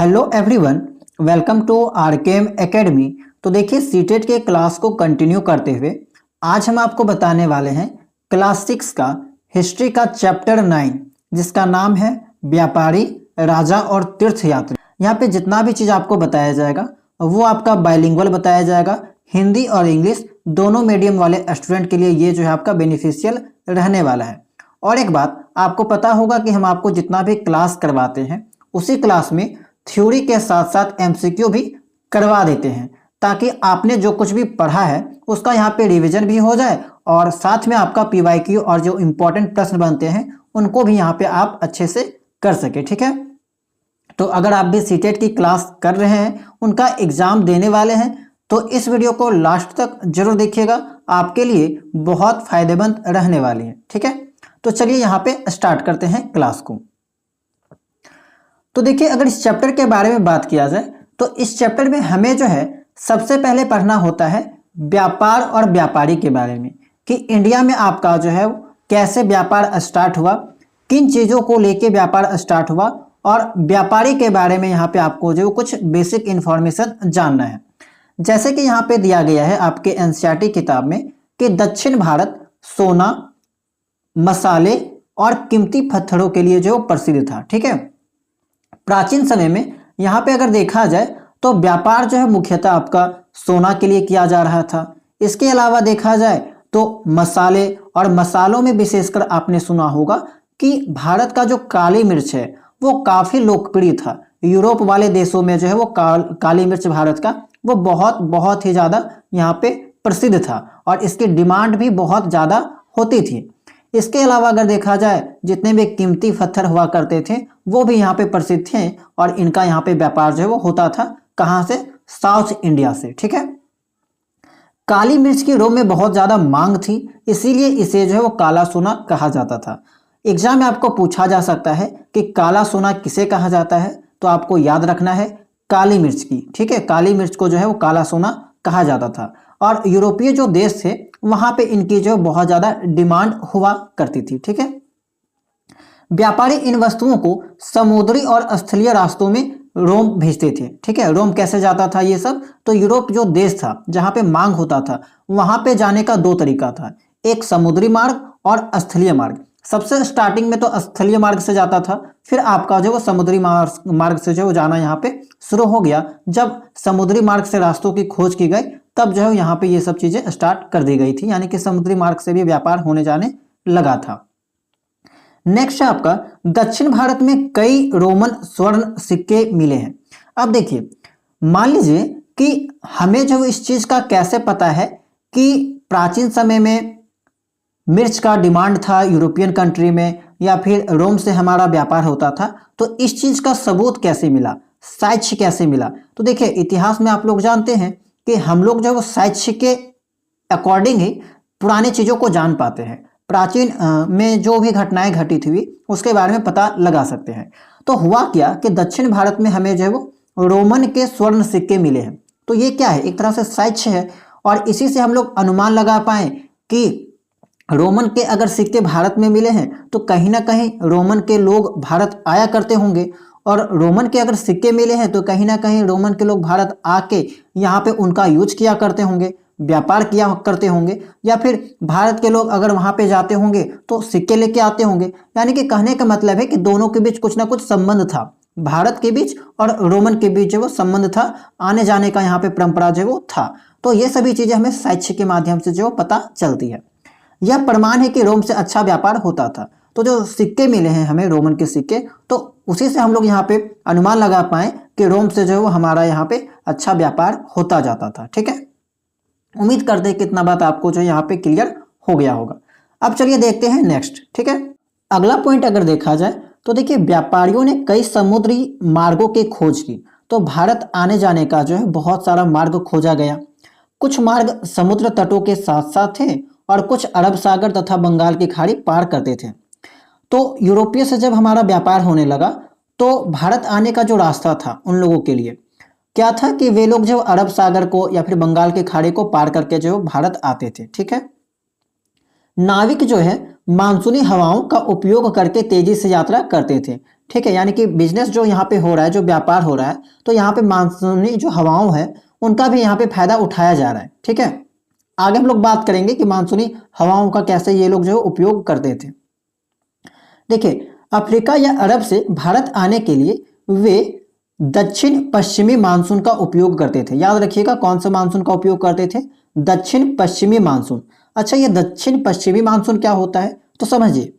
Hello everyone, welcome to RKM academy. तो देखिए CTET के क्लास को कंटिन्यू करते हुए आज हम आपको बताने वाले हैं क्लास 6 का हिस्ट्री का चैप्टर 9 जिसका नाम है व्यापारी, राजा और तीर्थयात्री। यहाँ पे जितना भी चीज़ आपको बताया जाएगा वो आपका बाइलिंगुअल बताया जाएगा। हिंदी और इंग्लिश दोनों मीडियम वाले स्टूडेंट के लिए ये जो है आपका बेनिफिशियल रहने वाला है। और एक बात आपको पता होगा कि हम आपको जितना भी क्लास करवाते हैं उसी क्लास में थ्योरी के साथ साथ एमसीक्यू भी करवा देते हैं, ताकि आपने जो कुछ भी पढ़ा है उसका यहाँ पे रिवीजन भी हो जाए और साथ में आपका पीवाईक्यू और जो इम्पोर्टेंट प्रश्न बनते हैं उनको भी यहाँ पे आप अच्छे से कर सके। ठीक है, तो अगर आप भी सीटेट की क्लास कर रहे हैं, उनका एग्जाम देने वाले हैं, तो इस वीडियो को लास्ट तक जरूर देखिएगा, आपके लिए बहुत फायदेमंद रहने वाली है। ठीक है, तो चलिए यहाँ पे स्टार्ट करते हैं क्लास को। तो देखिए अगर इस चैप्टर के बारे में बात किया जाए तो इस चैप्टर में हमें जो है सबसे पहले पढ़ना होता है व्यापार और व्यापारी के बारे में, कि इंडिया में आपका जो है कैसे व्यापार स्टार्ट हुआ, किन चीज़ों को लेके व्यापार स्टार्ट हुआ, और व्यापारी के बारे में यहाँ पे आपको जो कुछ बेसिक इन्फॉर्मेशन जानना है। जैसे कि यहाँ पे दिया गया है आपके एनसीईआरटी किताब में कि दक्षिण भारत सोना, मसाले और कीमती पत्थरों के लिए जो प्रसिद्ध था। ठीक है, प्राचीन समय में यहाँ पे अगर देखा जाए तो व्यापार जो है मुख्यतः आपका सोना के लिए किया जा रहा था। इसके अलावा देखा जाए तो मसाले, और मसालों में विशेषकर आपने सुना होगा कि भारत का जो काली मिर्च है वो काफ़ी लोकप्रिय था। यूरोप वाले देशों में जो है वो काली मिर्च भारत का वो बहुत ही ज़्यादा यहाँ पे प्रसिद्ध था और इसकी डिमांड भी बहुत ज़्यादा होती थी। इसके अलावा अगर देखा जाए जितने भी कीमती पत्थर हुआ करते थे वो भी यहाँ पे प्रसिद्ध थे और इनका यहाँ पे व्यापार जो है वो होता था कहाँ से, साउथ इंडिया से। ठीक है, काली मिर्च की रोम में बहुत ज़्यादा मांग थी, इसीलिए इसे जो है वो काला सोना कहा जाता था। एग्जाम में आपको पूछा जा सकता है कि काला सोना किसे कहा जाता है, तो आपको याद रखना है काली मिर्च की। ठीक है, काली मिर्च को जो है वो काला सोना कहा जाता था और यूरोपीय जो देश थे वहां पे इनकी जो बहुत ज्यादा डिमांड हुआ करती थी। ठीक है, व्यापारी इन वस्तुओं को समुद्री और स्थलीय रास्तों में रोम भेजते थे। ठीक है, रोम कैसे जाता था ये सब, तो यूरोप जो देश था जहां पे मांग होता था वहां पे जाने का दो तरीका था, एक समुद्री मार्ग और स्थलीय मार्ग। सबसे स्टार्टिंग में तो स्थलीय मार्ग से जाता था, फिर आपका जो वो समुद्री मार्ग से जो जाना यहाँ पे शुरू हो गया। जब समुद्री मार्ग से रास्तों की खोज की गई तब जो है यहाँ पे ये सब चीजें स्टार्ट कर दी गई थी, यानी कि समुद्री मार्ग से भी व्यापार होने जाने लगा था। नेक्स्ट है आपका दक्षिण भारत में कई रोमन स्वर्ण सिक्के मिले हैं। अब देखिए मान लीजिए कि हमें जो इस चीज का कैसे पता है कि प्राचीन समय में मिर्च का डिमांड था यूरोपियन कंट्री में या फिर रोम से हमारा व्यापार होता था, तो इस चीज का सबूत कैसे मिला, साक्ष्य कैसे मिला। तो देखिए इतिहास में आप लोग जानते हैं कि हम लोग जो वो साक्ष्य के अकॉर्डिंग ही पुरानी चीज़ों को जान पाते हैं। प्राचीन में जो भी घटनाएं घटित हुई उसके बारे में पता लगा सकते हैं। तो हुआ क्या कि दक्षिण भारत में हमें जो है वो रोमन के स्वर्ण सिक्के मिले हैं। तो ये क्या है, एक तरह से साक्ष्य है और इसी से हम लोग अनुमान लगा पाए कि रोमन के अगर सिक्के भारत में मिले हैं तो कहीं ना कहीं रोमन के लोग भारत आया करते होंगे, और रोमन के अगर सिक्के मिले हैं तो कहीं ना कहीं रोमन के लोग भारत आके यहाँ पे उनका यूज किया करते होंगे, व्यापार किया करते होंगे, या फिर भारत के लोग अगर वहाँ पे जाते होंगे तो सिक्के लेके आते होंगे। यानी कि कहने का मतलब है कि दोनों के बीच कुछ ना कुछ संबंध था, भारत के बीच और रोमन के बीच जो वो संबंध था, आने जाने का यहाँ पे परंपरा जो वो था। तो ये सभी चीजें हमें साक्ष्य के माध्यम से जो पता चलती है। यह प्रमाण है कि रोम से अच्छा व्यापार होता था। तो जो सिक्के मिले हैं हमें रोमन के सिक्के, तो उसी से हम लोग यहाँ पे अनुमान लगा पाए कि रोम से जो है वो हमारा यहाँ पे अच्छा व्यापार होता जाता था। ठीक है, उम्मीद करते हैं कि इतना बात आपको जो यहाँ पे क्लियर हो गया होगा। अब चलिए देखते हैं नेक्स्ट। ठीक है, अगला पॉइंट अगर देखा जाए तो देखिए व्यापारियों ने कई समुद्री मार्गों की खोज की, तो भारत आने जाने का जो है बहुत सारा मार्ग खोजा गया। कुछ मार्ग समुद्र तटों के साथ साथ थे और कुछ अरब सागर तथा बंगाल की खाड़ी पार करते थे। तो यूरोपीय से जब हमारा व्यापार होने लगा तो भारत आने का जो रास्ता था उन लोगों के लिए क्या था कि वे लोग जो अरब सागर को या फिर बंगाल की खाड़ी को पार करके जो भारत आते थे। ठीक है, नाविक जो है मानसूनी हवाओं का उपयोग करके तेजी से यात्रा करते थे। ठीक है, यानी कि बिजनेस जो यहाँ पे हो रहा है, जो व्यापार हो रहा है, तो यहाँ पे मानसूनी जो हवाओं है उनका भी यहाँ पे फायदा उठाया जा रहा है। ठीक है, आगे हम लोग बात करेंगे कि मानसूनी हवाओं का कैसे ये लोग जो है उपयोग करते थे। देखिए, अफ्रीका या अरब से भारत आने के लिए वे दक्षिण पश्चिमी मानसून का उपयोग करते थे। याद रखिएगा, कौन सा मानसून का उपयोग करते थे? दक्षिण पश्चिमी मानसून। अच्छा, ये दक्षिण पश्चिमी मानसून क्या होता है तो समझिए,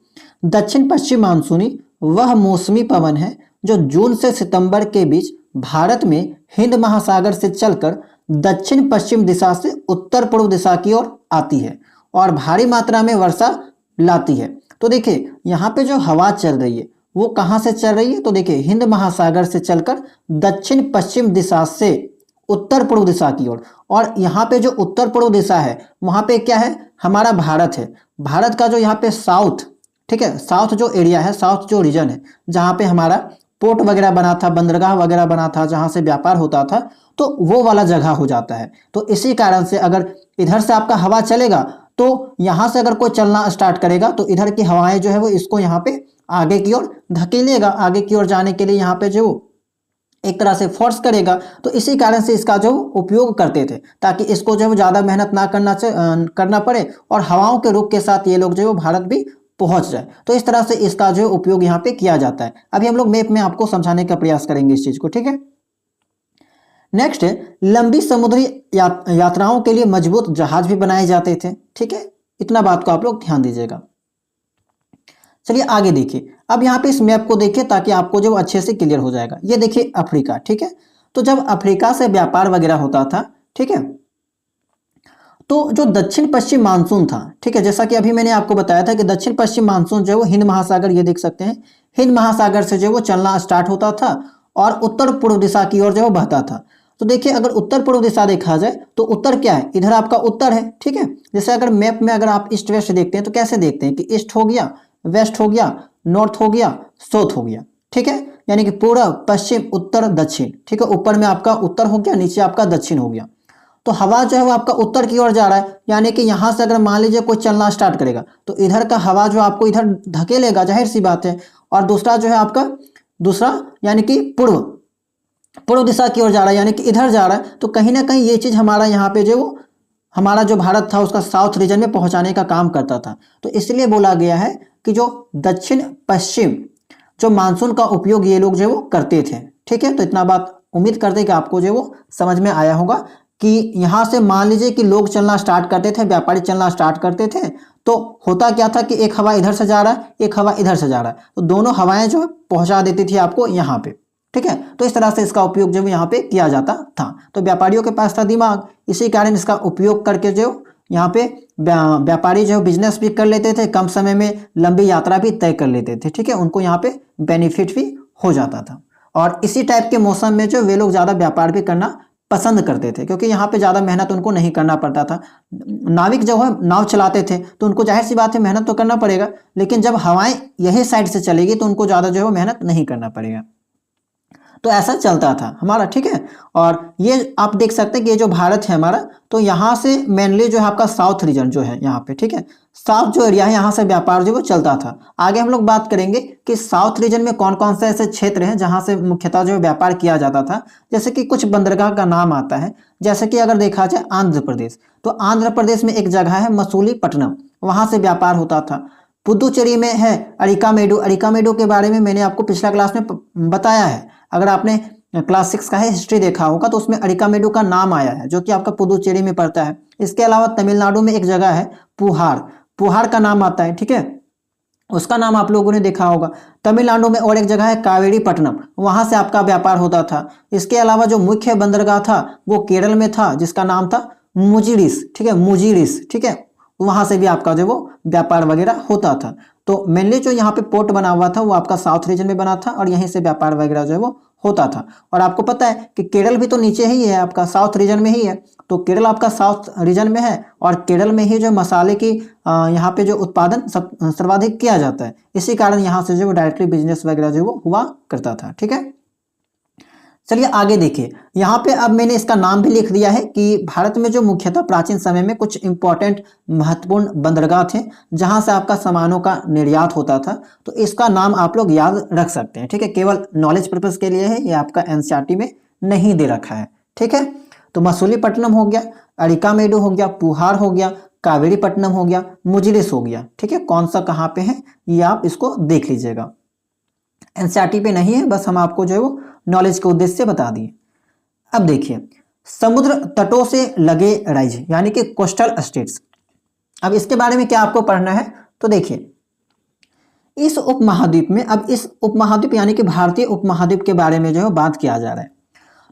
दक्षिण पश्चिम मानसूनी वह मौसमी पवन है जो जून से सितंबर के बीच भारत में हिंद महासागर से चलकर दक्षिण पश्चिम दिशा से उत्तर पूर्व दिशा की ओर आती है और भारी मात्रा में वर्षा लाती है। तो देखिए, यहाँ पे जो हवा चल रही है वो कहाँ से चल रही है? तो देखिए, हिंद महासागर से चलकर दक्षिण पश्चिम दिशा से उत्तर पूर्व दिशा की ओर। और यहाँ पे जो उत्तर पूर्व दिशा है वहाँ पे क्या है? हमारा भारत है। भारत का जो यहाँ पे साउथ, ठीक है, साउथ जो एरिया है, साउथ जो रीजन है, जहाँ पे हमारा पोर्ट वगैरह बना था, बंदरगाह वगैरह बना था, जहाँ से व्यापार होता था, तो वो वाला जगह हो जाता है। तो इसी कारण से अगर इधर से आपका हवा चलेगा तो यहाँ से अगर कोई चलना स्टार्ट करेगा तो इधर की हवाएं जो है वो इसको यहाँ पे आगे की ओर धकेलेगा, आगे की ओर जाने के लिए यहाँ पे जो एक तरह से फोर्स करेगा। तो इसी कारण से इसका जो उपयोग करते थे ताकि इसको जो है ज़्यादा मेहनत ना करना पड़े और हवाओं के रुख के साथ ये लोग जो है भारत भी पहुंच जाए। तो इस तरह से इसका जो उपयोग यहाँ पे किया जाता है। अभी हम लोग मैप में आपको समझाने का प्रयास करेंगे इस चीज को। ठीक है, नेक्स्ट है, लंबी समुद्री यात्राओं के लिए मजबूत जहाज भी बनाए जाते थे। ठीक है, इतना बात को आप लोग ध्यान दीजिएगा। चलिए आगे देखिए, अब यहाँ पे इस मैप को देखिए ताकि आपको जो अच्छे से क्लियर हो जाएगा। ये देखिए अफ्रीका, ठीक है, तो जब अफ्रीका से व्यापार वगैरह होता था, ठीक है, तो जो दक्षिण पश्चिम मानसून था, ठीक है, जैसा कि अभी मैंने आपको बताया था कि दक्षिण पश्चिम मानसून जो है वो हिंद महासागर, ये देख सकते हैं, हिंद महासागर से जो है वो चलना स्टार्ट होता था और उत्तर पूर्व दिशा की ओर जो है वो बहता था। तो देखिए, अगर उत्तर पूर्व दिशा देखा जाए तो उत्तर क्या है? इधर आपका उत्तर है। ठीक है, जैसे अगर मैप में अगर आप ईस्ट वेस्ट देखते हैं तो कैसे देखते हैं कि ईस्ट हो गया, वेस्ट हो गया, नॉर्थ हो गया, साउथ हो गया। ठीक है, यानी कि पूर्व पश्चिम उत्तर दक्षिण। ठीक है, ऊपर में आपका उत्तर हो गया, नीचे आपका दक्षिण हो गया। तो हवा जो है वो आपका उत्तर की ओर जा रहा है, यानी कि यहां से अगर मान लीजिए कोई चलना स्टार्ट करेगा तो इधर का हवा जो आपको इधर धकेलेगा, जाहिर सी बात है। और दूसरा जो है आपका दूसरा यानी कि पूर्व दिशा की ओर जा रहा है, यानी कि इधर जा रहा है। तो कहीं ना कहीं ये चीज हमारा यहाँ पे जो हमारा जो भारत था उसका साउथ रीजन में पहुंचाने का काम करता था। तो इसलिए बोला गया है कि जो दक्षिण पश्चिम जो मानसून का उपयोग ये लोग जो वो करते थे। ठीक है, तो इतना बात उम्मीद करते हैं कि आपको जो वो समझ में आया होगा कि यहाँ से मान लीजिए कि लोग चलना स्टार्ट करते थे, व्यापारी चलना स्टार्ट करते थे, तो होता क्या था कि एक हवा इधर से जा रहा है, एक हवा इधर से जा रहा है, तो दोनों हवाएं जो पहुंचा देती थी आपको यहाँ पे। ठीक है, तो इस तरह से इसका उपयोग जो यहाँ पे किया जाता था। तो व्यापारियों के पास था दिमाग, इसी कारण इसका उपयोग करके जो यहाँ पे व्यापारी जो बिजनेस भी कर लेते थे, कम समय में लंबी यात्रा भी तय कर लेते थे। ठीक है, उनको यहाँ पे बेनिफिट भी हो जाता था। और इसी टाइप के मौसम में जो वे लोग ज़्यादा व्यापार भी करना पसंद करते थे क्योंकि यहाँ पे ज़्यादा मेहनत उनको नहीं करना पड़ता था। नाविक जो है नाव चलाते थे तो उनको जाहिर सी बात है मेहनत तो करना पड़ेगा, लेकिन जब हवाएं यही साइड से चलेगी तो उनको ज़्यादा जो है मेहनत नहीं करना पड़ेगा। तो ऐसा चलता था हमारा। ठीक है, और ये आप देख सकते हैं कि ये जो भारत है हमारा, तो यहाँ से मेनली जो है आपका साउथ रीजन जो है यहाँ पे, ठीक है, साउथ जो एरिया है यहाँ से व्यापार जो वो चलता था। आगे हम लोग बात करेंगे कि साउथ रीजन में कौन कौन से ऐसे क्षेत्र हैं जहाँ से मुख्यतः जो व्यापार किया जाता था। जैसे कि कुछ बंदरगाह का नाम आता है, जैसे कि अगर देखा जाए आंध्र प्रदेश, तो आंध्र प्रदेश में एक जगह है मसूलीपट्टनम, वहाँ से व्यापार होता था। पुदुचेरी में है अरिकामेडू, अरिकामेडू के बारे में मैंने आपको पिछला क्लास में बताया है। अगर आपने क्लास 6 का है हिस्ट्री देखा होगा तो उसमें अरिकामेडू का नाम आया है जो कि आपका पुदुचेरी में पड़ता है। इसके अलावा तमिलनाडु में एक जगह है पुहार, पुहार का नाम आता है। ठीक है, उसका नाम आप लोगों ने देखा होगा। तमिलनाडु में और एक जगह है कावेरी पट्टनम, वहां से आपका व्यापार होता था। इसके अलावा जो मुख्य बंदरगाह था वो केरल में था जिसका नाम था मुजिरिस। ठीक है, मुजिरिस, ठीक है, वहां से भी आपका जो वो व्यापार वगैरह होता था। तो मेनली जो यहाँ पे पोर्ट बना हुआ था वो आपका साउथ रीजन में बना था और यहीं से व्यापार वगैरह जो है वो होता था। और आपको पता है कि केरल भी तो नीचे ही है, आपका साउथ रीजन में ही है। तो केरल आपका साउथ रीजन में है और केरल में ही जो मसाले की यहाँ पे जो उत्पादन सर्वाधिक किया जाता है, इसी कारण यहाँ से जो डायरेक्टली बिजनेस वगैरह जो वो हुआ करता था। ठीक है, चलिए आगे देखिए, यहाँ पे अब मैंने इसका नाम भी लिख दिया है कि भारत में जो मुख्यतः प्राचीन समय में कुछ इंपॉर्टेंट महत्वपूर्ण बंदरगाह थे जहां से आपका सामानों का निर्यात होता था, तो इसका नाम आप लोग याद रख सकते हैं। ठीक है, केवल नॉलेज पर्पज के लिए है, ये आपका एनसीईआरटी में नहीं दे रखा है। ठीक है, तो मसूलीपट्टनम हो गया, अरिकामेडु हो गया, पुहार हो गया, कावेरीपट्टनम हो गया, मुजिरिस हो गया। ठीक है, कौन सा कहाँ पे है ये आप इसको देख लीजिएगा, एनसीईआरटी पे नहीं है, बस हम आपको जो है वो नॉलेज के उद्देश्य से बता दिए। अब देखिए, समुद्र तटों से लगे राज्य यानी कि कोस्टल स्टेट्स, अब इसके बारे में क्या आपको पढ़ना है, तो देखिए इस उपमहाद्वीप में, अब इस उपमहाद्वीप यानी कि भारतीय उपमहाद्वीप के बारे में जो है बात किया जा रहा है।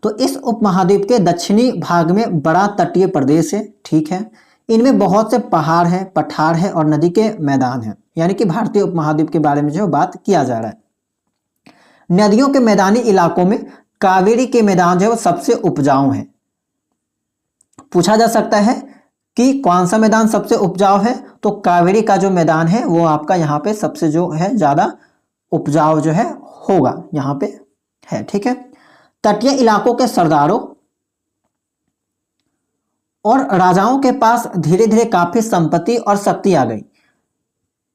तो इस उपमहाद्वीप के दक्षिणी भाग में बड़ा तटीय प्रदेश है। ठीक है, इनमें बहुत से पहाड़ है, पठार है और नदी के मैदान है, यानी कि भारतीय उपमहाद्वीप के बारे में जो बात किया जा रहा है। नदियों के मैदानी इलाकों में कावेरी के मैदान जो है वो सबसे उपजाऊ है। पूछा जा सकता है कि कौन सा मैदान सबसे उपजाऊ है, तो कावेरी का जो मैदान है वो आपका यहाँ पे सबसे जो है ज्यादा उपजाऊ जो है होगा, यहाँ पे है। ठीक है, तटीय इलाकों के सरदारों और राजाओं के पास धीरे धीरे काफी संपत्ति और शक्ति आ गई।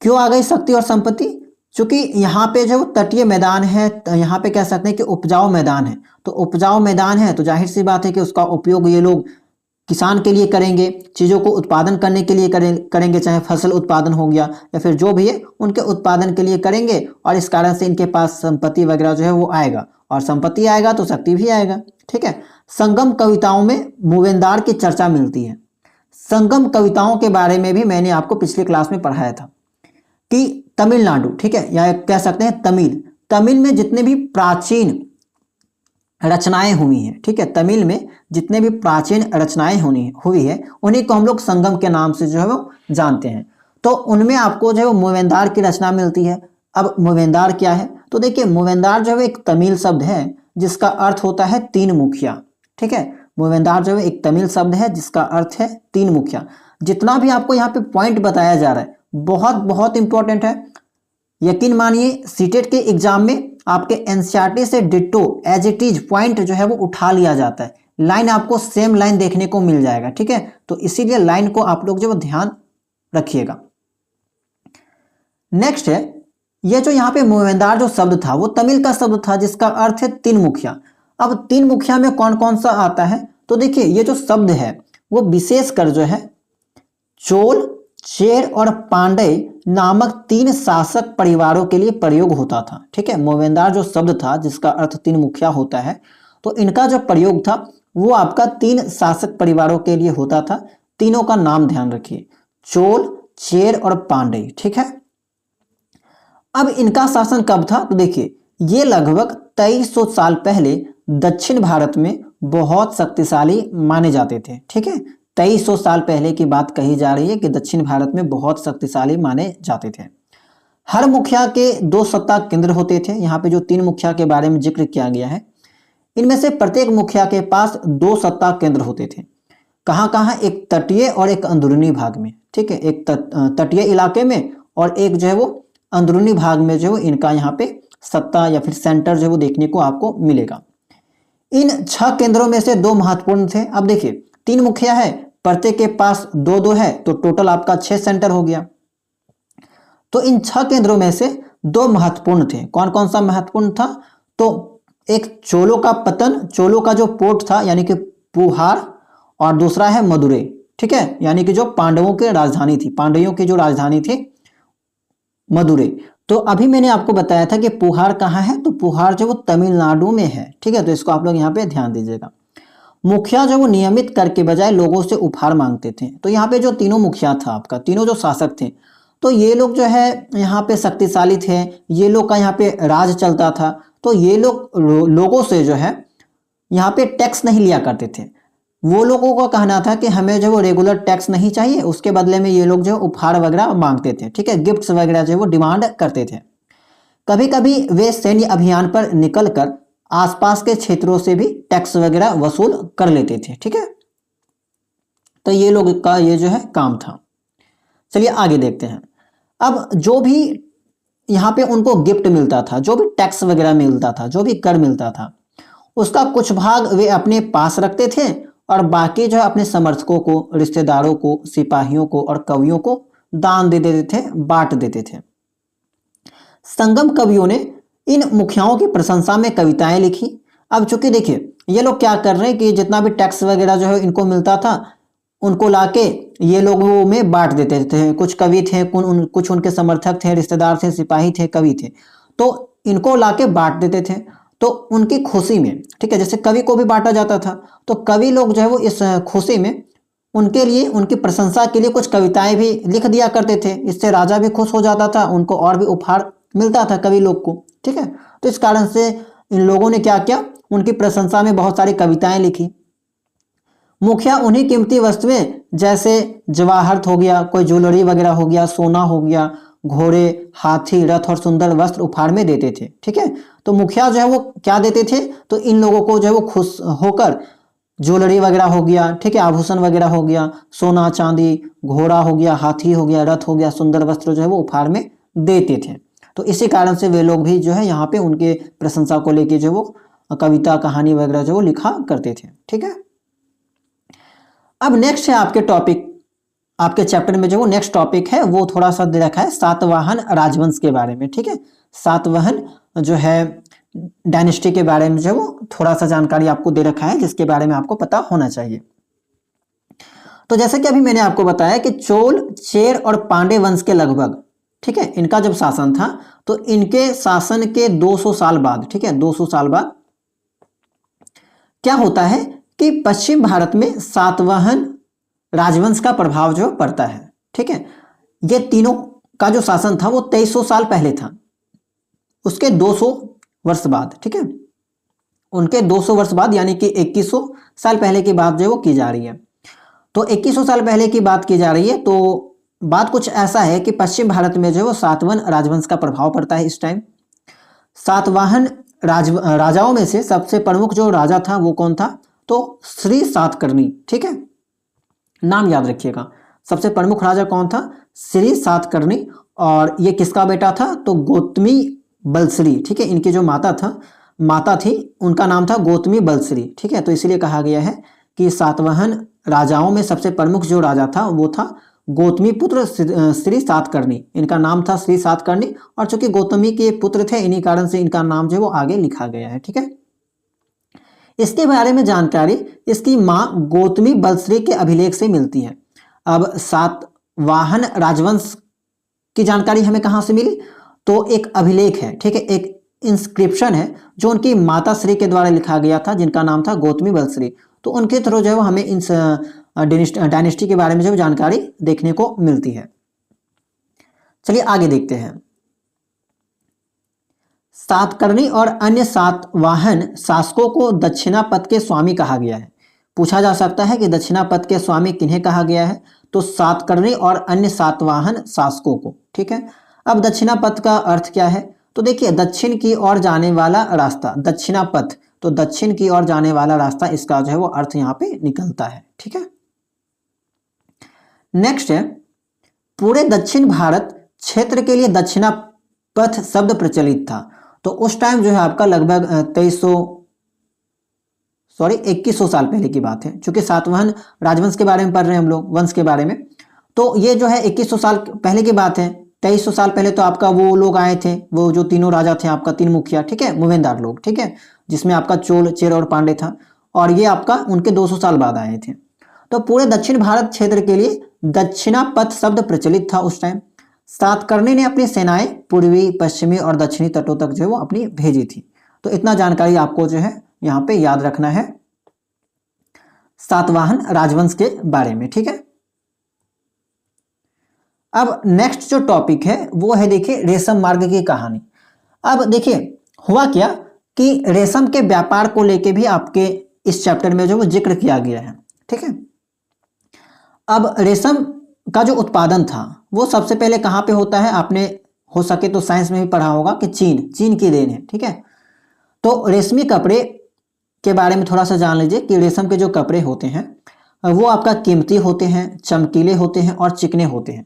क्यों आ गई शक्ति और संपत्ति? क्योंकि यहाँ पे जो तटीय मैदान है, यहाँ पे कह सकते हैं कि उपजाऊ मैदान है, तो उपजाऊ मैदान है तो जाहिर सी बात है कि उसका उपयोग ये लोग किसान के लिए करेंगे, चीज़ों को उत्पादन करने के लिए करेंगे, चाहे फसल उत्पादन हो गया या फिर जो भी है उनके उत्पादन के लिए करेंगे, और इस कारण से इनके पास संपत्ति वगैरह जो है वो आएगा, और संपत्ति आएगा तो शक्ति भी आएगा। ठीक है, संगम कविताओं में मूवेंदार की चर्चा मिलती है। संगम कविताओं के बारे में भी मैंने आपको पिछली क्लास में पढ़ाया था कि तमिलनाडु, ठीक है, या कह सकते हैं तमिल में जितने भी प्राचीन रचनाएं हुई हैं, ठीक है, तमिल में जितने भी प्राचीन रचनाएं हुई है उन्हीं को हम लोग संगम के नाम से जो है वो जानते हैं। तो उनमें आपको जो है वो मूवेंदार की रचना मिलती है। अब मूवेंदार क्या है, तो देखिए मूवेंदार जो है एक तमिल शब्द है जिसका अर्थ होता है तीन मुखिया। ठीक है, मूवेंदार जो है एक तमिल शब्द है जिसका अर्थ है तीन मुखिया। जितना भी आपको यहाँ पे पॉइंट बताया जा रहा है बहुत बहुत इंपॉर्टेंट है। यकीन मानिए सीटेट के एग्जाम में आपके एनसीईआरटी से ditto as it is point जो है वो उठा लिया जाता है, लाइन आपको सेम लाइन देखने को मिल जाएगा। ठीक है, तो इसीलिए लाइन को आप लोग जो ध्यान रखिएगा। नेक्स्ट है, ये जो यहाँ पे मूवेंदार जो शब्द था वो तमिल का शब्द था जिसका अर्थ है तीन मुखिया। अब तीन मुखिया में कौन कौन सा आता है, तो देखिए ये जो शब्द है वो विशेषकर जो है चोल, चेर और पांड्य नामक तीन शासक परिवारों के लिए प्रयोग होता था। ठीक है, मूवेंदार जो शब्द था जिसका अर्थ तीन मुखिया होता है, तो इनका जो प्रयोग था वो आपका तीन शासक परिवारों के लिए होता था। तीनों का नाम ध्यान रखिए, चोल, चेर और पांड्य। ठीक है, अब इनका शासन कब था, तो देखिए ये लगभग 2300 साल पहले दक्षिण भारत में बहुत शक्तिशाली माने जाते थे। ठीक है, 2300 साल पहले की बात कही जा रही है कि दक्षिण भारत में बहुत शक्तिशाली माने जाते थे। हर मुखिया के दो सत्ता केंद्र होते थे। यहाँ पे जो तीन मुखिया के बारे में जिक्र किया गया है, इनमें से प्रत्येक मुखिया के पास दो सत्ता केंद्र होते थे। कहाँ कहाँ, एक तटीय और एक अंदरूनी भाग में। ठीक है, एक तटीय इलाके में और एक जो है वो अंदरूनी भाग में जो है इनका यहाँ पे सत्ता या फिर सेंटर जो है वो देखने को आपको मिलेगा। इन 6 केंद्रों में से 2 महत्वपूर्ण थे। अब देखिए तीन मुखिया है, प्रत्येक के पास 2-2 है, तो टोटल आपका 6 सेंटर हो गया। तो इन 6 केंद्रों में से 2 महत्वपूर्ण थे। कौन कौन सा महत्वपूर्ण था, तो एक चोलों का पतन, चोलों का जो पोर्ट था यानी कि पुहार, और दूसरा है मदुरै। ठीक है, यानी कि जो पांडवों की राजधानी थी, पांडवों की जो राजधानी थी मदुरै। तो अभी मैंने आपको बताया था कि पुहार कहाँ है, तो पुहार जो वो तमिलनाडु में है। ठीक है, तो इसको आप लोग यहाँ पे ध्यान दीजिएगा। मुखिया जो वो नियमित कर के बजाय लोगों से उपहार मांगते थे। तो यहाँ पे जो तीनों मुखिया था आपका, तीनों जो शासक थे, तो ये लोग जो है यहाँ पे शक्तिशाली थे, ये लोग का यहाँ पे राज चलता था। तो ये लोग लोगों से जो है यहाँ पे टैक्स नहीं लिया करते थे। वो लोगों का कहना था कि हमें जो वो रेगुलर टैक्स नहीं चाहिए, उसके बदले में ये लोग जो उपहार वगैरह मांगते थे। ठीक है, गिफ्ट्स वगैरह जो वो डिमांड करते थे। कभी कभी वे सैन्य अभियान पर निकलकर आसपास के क्षेत्रों से भी टैक्स वगैरह वसूल कर लेते थे। ठीक है, तो ये लोग का ये जो है काम था। चलिए आगे देखते हैं। अब जो भी यहाँ पे उनको गिफ्ट मिलता था, जो भी टैक्स वगैरह मिलता था, जो भी कर मिलता था, उसका कुछ भाग वे अपने पास रखते थे और बाकी जो है अपने समर्थकों को, रिश्तेदारों को, सिपाहियों को और कवियों को दान दे देते थे, बांट देते थे। संगम कवियों ने इन मुखियाओं की प्रशंसा में कविताएं लिखी। अब चूंकि देखिए ये लोग क्या कर रहे हैं कि जितना भी टैक्स वगैरह जो है इनको मिलता था, उनको लाके ये लोगों में बांट देते थे। कुछ कवि थे, कुछ उनके समर्थक थे, रिश्तेदार थे, सिपाही थे, कवि थे, तो इनको लाके बांट देते थे। तो उनकी खुशी में, ठीक है, जैसे कवि को भी बांटा जाता था, तो कवि लोग जो है वो इस खुशी में उनके लिए, उनकी प्रशंसा के लिए कुछ कविताएं भी लिख दिया करते थे। इससे राजा भी खुश हो जाता था, उनको और भी उपहार मिलता था कवि लोग को, ठीक है। तो इस कारण से इन लोगों ने क्या किया, उनकी प्रशंसा में बहुत सारी कविताएं लिखी। मुखिया उन्हीं कीमती वस्तुएं जैसे जवाहरत हो गया, कोई ज्वेलरी वगैरह हो गया, सोना हो गया, घोड़े, हाथी, रथ और सुंदर वस्त्र उपहार में देते थे, ठीक है। तो मुखिया जो है वो क्या देते थे, तो इन लोगों को जो है वो खुश होकर ज्वेलरी वगैरह हो गया, ठीक है, आभूषण वगैरह हो गया, सोना चांदी, घोड़ा हो गया, हाथी हो गया, रथ हो गया, सुंदर वस्त्र जो है वो उपहार में देते थे। तो इसी कारण से वे लोग भी जो है यहाँ पे उनके प्रशंसा को लेके जो वो कविता, कहानी वगैरह जो वो लिखा करते थे, ठीक है। अब नेक्स्ट है आपके टॉपिक, आपके चैप्टर में जो वो नेक्स्ट टॉपिक है वो थोड़ा सा दे रखा है सातवाहन राजवंश के बारे में, ठीक है। सातवाहन जो है डायनेस्टी के बारे में जो वो थोड़ा सा जानकारी आपको दे रखा है, जिसके बारे में आपको पता होना चाहिए। तो जैसे कि अभी मैंने आपको बताया कि चोल, चेर और पांडे वंश के लगभग, ठीक है, इनका जब शासन था तो इनके शासन के 200 साल बाद, ठीक है, 200 साल बाद क्या होता है कि पश्चिम भारत में सातवाहन राजवंश का प्रभाव जो पड़ता है, ठीक है। ये तीनों का जो शासन था वो 2300 साल पहले था, उसके 200 वर्ष बाद, ठीक है, उनके 200 वर्ष बाद यानी कि 2100 साल पहले की बात जो वो की जा रही है। तो 2100 साल पहले की बात की जा रही है। तो बात कुछ ऐसा है कि पश्चिम भारत में जो वो सातवाहन राजवंश का प्रभाव पड़ता है इस टाइम। सातवाहन राजाओं में से सबसे प्रमुख जो राजा था वो कौन था, तो श्री सातकर्णी, ठीक है, नाम याद रखिएगा। सबसे प्रमुख राजा कौन था, श्री सातकर्णी। और ये किसका बेटा था, तो गौतमी बलश्री, ठीक है, इनकी जो माता थी उनका नाम था गौतमी बलश्री, ठीक है। तो इसलिए कहा गया है कि सातवाहन राजाओं में सबसे प्रमुख जो राजा था वो था गौतमी पुत्र श्री सातकर्णी, इनका नाम था श्री सातकर्णी। और चूंकि गौतमी के पुत्र थे, इन्हीं कारण से इनका नाम जो वो आगे लिखा गया है, ठीक है। इसके बारे में जानकारी इसकी मां गौतमी बलश्री के अभिलेख से मिलती है। अब सातवाहन राजवंश की जानकारी हमें कहां से मिली, तो एक अभिलेख है, ठीक है, एक इंस्क्रिप्शन है जो उनकी माता श्री के द्वारा लिखा गया था, जिनका नाम था गौतमी बलश्री। तो उनके थ्रू जो है वो हमें इन डायनेस्टी के बारे में जो जानकारी देखने को मिलती है। चलिए आगे देखते हैं। सातकर्णी और अन्य सातवाहन शासकों को दक्षिणापथ के स्वामी कहा गया है। पूछा जा सकता है कि दक्षिणापथ के स्वामी किन्हें कहा गया है, तो सातकर्णी और अन्य सातवाहन शासकों को, ठीक है। अब दक्षिणापथ का अर्थ क्या है, तो देखिए दक्षिण की ओर जाने वाला रास्ता, दक्षिणापथ, तो दक्षिण की ओर जाने वाला रास्ता, इसका जो है वो अर्थ यहाँ पे निकलता है, ठीक है। नेक्स्ट है, पूरे दक्षिण भारत क्षेत्र के लिए दक्षिणापथ शब्द प्रचलित था। तो उस टाइम जो है आपका लगभग 2100 साल पहले की बात है, क्योंकि सातवाहन राजवंश के बारे में पढ़ रहे हैं हम लोग, वंश के बारे में। तो ये जो है 2100 साल पहले की बात है। 2300 साल पहले तो आपका वो लोग आए थे, वो जो तीनों राजा थे आपका, तीन मुखिया, ठीक है, मुवेंदार लोग, ठीक है, जिसमें आपका चोल, चेर और पांडे था। और ये आपका उनके 200 साल बाद आए थे। तो पूरे दक्षिण भारत क्षेत्र के लिए दक्षिणापथ शब्द प्रचलित था उस टाइम। सातकर्णी ने अपनी सेनाएं पूर्वी, पश्चिमी और दक्षिणी तटों तक जो है वो अपनी भेजी थी। तो इतना जानकारी आपको जो है यहाँ पे याद रखना है सातवाहन राजवंश के बारे में, ठीक है। अब नेक्स्ट जो टॉपिक है वो है, देखिए, रेशम मार्ग की कहानी। अब देखिए हुआ क्या कि रेशम के व्यापार को लेके भी आपके इस चैप्टर में जो वो जिक्र किया गया है, ठीक है। अब रेशम का जो उत्पादन था वो सबसे पहले कहाँ पे होता है, आपने हो सके तो साइंस में भी पढ़ा होगा कि चीन की देन है, ठीक है। तो रेशमी कपड़े के बारे में थोड़ा सा जान लीजिए कि रेशम के जो कपड़े होते हैं वो आपका कीमती होते हैं, चमकीले होते हैं और चिकने होते हैं।